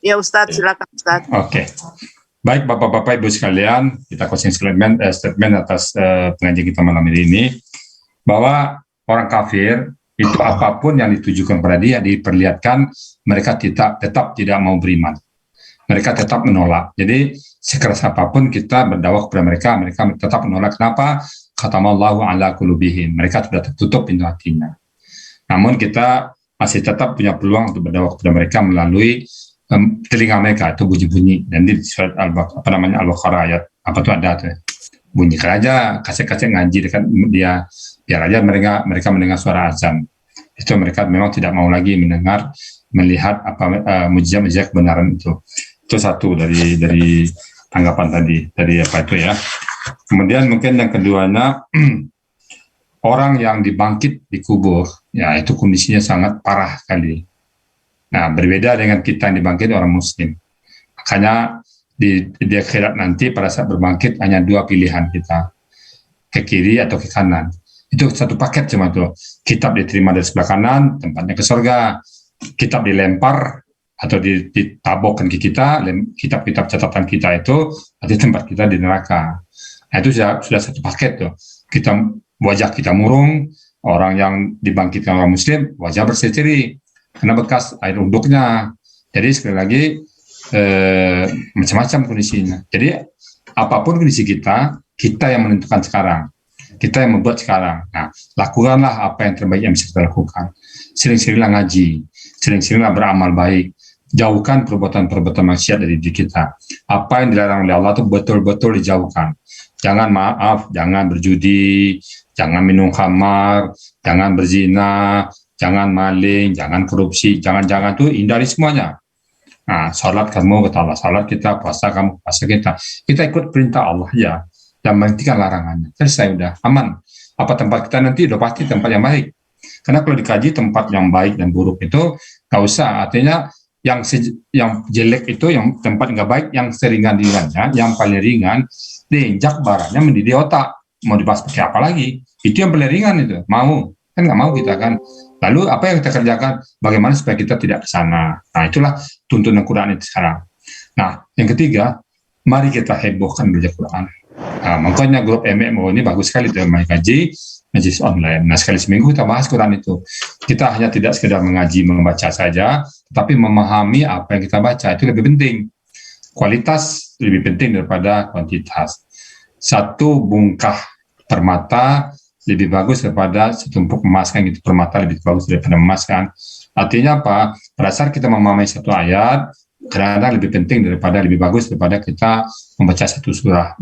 ya Ustadz, silakan Ustadz. Oke. Baik Bapak-Bapak Ibu sekalian, kita closing statement atas pengajian kita malam ini, bahwa orang kafir itu apapun yang ditujukan pada dia diperlihatkan mereka tetap tidak mau beriman. Mereka tetap menolak. Jadi sekeras apapun kita berdakwah kepada mereka tetap menolak. Kenapa? Khatamallahu ala qulubihim. Mereka sudah tertutup pintu hatinya. Namun kita masih tetap punya peluang untuk berdakwah kepada mereka melalui telinga mereka, itu bunyi-bunyi. Dan di surat Al-Baqarah ayat apa tuh ada tuh, bunyikan aja, kasih ngaji dekat dia, biar aja mereka mendengar suara azan. Itu mereka memang tidak mau lagi melihat apa mujizat kebenaran itu. Itu satu dari tanggapan tadi apa itu ya. Kemudian mungkin yang keduanya, orang yang dibangkit di kubur, ya itu kondisinya sangat parah sekali. Nah, berbeda dengan kita yang dibangkit orang muslim. Makanya di akhirat nanti pada saat berbangkit hanya dua pilihan kita, ke kiri atau ke kanan. Itu satu paket cuma tuh. Kitab diterima dari sebelah kanan, tempatnya ke surga. Kitab dilempar atau ditabokkan ke kita, kitab-kitab catatan kita itu nanti tempat kita di neraka. Nah, itu sudah satu paket tuh. Wajah kita murung, orang yang dibangkitkan orang muslim, wajah berseri-seri, karena bekas air uduknya. Jadi sekali lagi, macam-macam kondisinya. Jadi apapun kondisi kita yang menentukan sekarang. Kita yang membuat sekarang. Nah, lakukanlah apa yang terbaik yang bisa kita lakukan. Sering-seringlah ngaji, sering-seringlah beramal baik. Jauhkan perbuatan-perbuatan maksiat dari diri kita. Apa yang dilarang oleh Allah itu betul-betul dijauhkan. Jangan jangan berjudi, jangan minum khamar, jangan berzina, jangan maling, jangan korupsi, jangan tuh hindari semuanya. Nah, salat kamu kata Allah, salat kita, puasa kamu, puasa kita. Kita ikut perintah Allah ya, dan menghentikan larangannya. Selesai udah, aman. Apa tempat kita nanti udah pasti tempat yang baik. Karena kalau dikaji tempat yang baik dan buruk itu nggak usah, artinya yang jelek itu, yang tempat nggak baik, yang seringan-ringannya, yang paling ringan, diinjak barangnya mendidih otak. Mau dibahas pakai apa lagi? Itu yang paling ringan itu. Mau? Kan nggak mau kita kan. Lalu apa yang kita kerjakan? Bagaimana supaya kita tidak ke sana? Nah, itulah tuntunan Quran itu sekarang. Nah, yang ketiga, mari kita hebohkan belajar Quran. Nah, makanya grup MMO ini bagus sekali dalam ngaji, majlis online. Nah, sekali seminggu kita bahas Quran itu. Kita hanya tidak sekedar mengaji, membaca saja, tapi memahami apa yang kita baca. Itu lebih penting. Kualitas lebih penting daripada kuantitas. Satu bungkah permata lebih bagus daripada setumpuk emas, kan gitu. Permata lebih bagus daripada emas, kan. Artinya apa? Pada saat kita memahami satu ayat, kadang-kadang lebih bagus daripada kita membaca satu surah.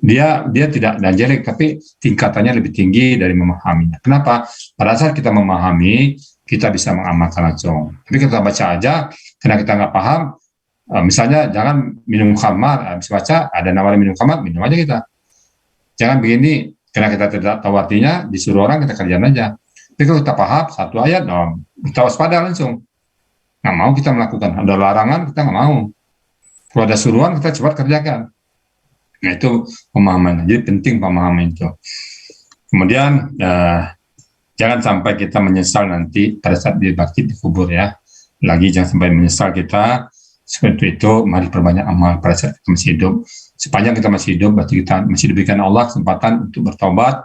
Dia tidak jelek, tapi tingkatannya lebih tinggi dari memahaminya. Kenapa? Pada saat kita memahami, kita bisa mengamalkan langsung. Tapi kita baca aja, karena kita nggak paham, misalnya jangan minum khamar, bisa baca, ada nawarin minum khamar, minum aja kita. jangan begini, karena kita tidak tahu artinya, disuruh orang kita kerjain aja. Tapi kalau kita paham satu ayat, kita waspada langsung. Nggak mau kita melakukan. Ada larangan, kita nggak mau. Kalau ada suruhan, kita cepat kerjakan. Nah, itu pemahaman. Jadi penting pemahaman itu. Kemudian, jangan sampai kita menyesal nanti pada saat dibangkit di kubur ya. Lagi jangan sampai menyesal kita. Seperti itu, mari perbanyak amal pada saat kita masih hidup. Sepanjang kita masih hidup, berarti kita masih diberikan Allah kesempatan untuk bertobat,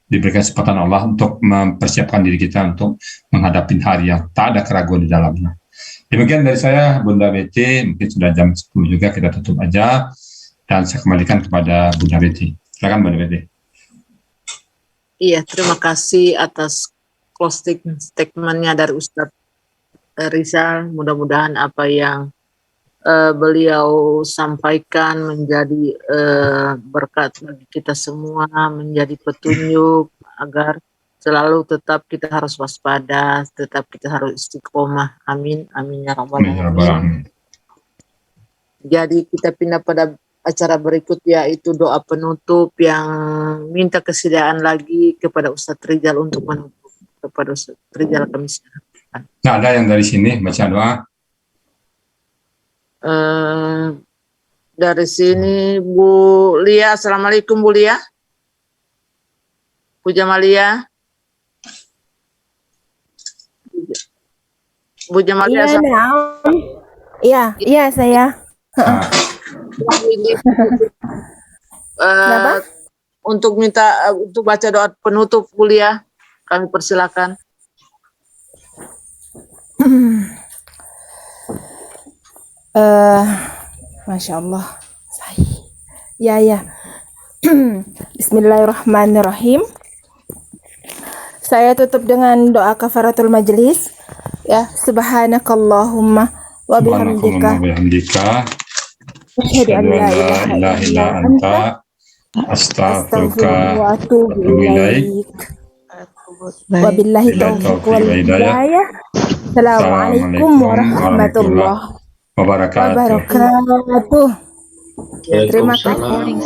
diberikan kesempatan Allah untuk mempersiapkan diri kita untuk menghadapi hari yang tak ada keraguan di dalamnya. Demikian dari saya, Bunda Betty. Mungkin sudah jam 10 juga, kita tutup aja. Dan saya kembalikan kepada Bunda Betty. Silakan Bunda Betty. Iya, terima kasih atas closing statement-nya dari Ustadz Rizal. Mudah-mudahan apa yang beliau sampaikan menjadi berkat bagi kita semua, menjadi petunjuk agar selalu tetap kita harus waspada, tetap kita harus istiqomah. Amin, amin ya rabbal alamin. Jadi kita pindah pada acara berikut, yaitu doa penutup yang minta kesediaan lagi kepada Ustadz Rizal untuk menutup. Kepada Ustadz Rizal kami silakan. Nah, ada yang dari sini baca doa. Dari sini Bu Lia. Assalamualaikum Bu Lia. Bu Jamalia. Bu Jamalia. Iya, iya saya. Untuk minta untuk baca doa penutup Bu Lia, kami persilakan. Masya Allah. Ya. Bismillahirrahmanirrahim. Saya tutup dengan doa kafaratul majlis. Ya, subhanakallahumma wa bihamdika. Asyhadu an la ilaha illa anta astaghfiruka wa atubu ilaik. Wabillahi taufiq wal hidayah. Assalamualaikum warahmatullahi wabarakatuh. Terima kasih.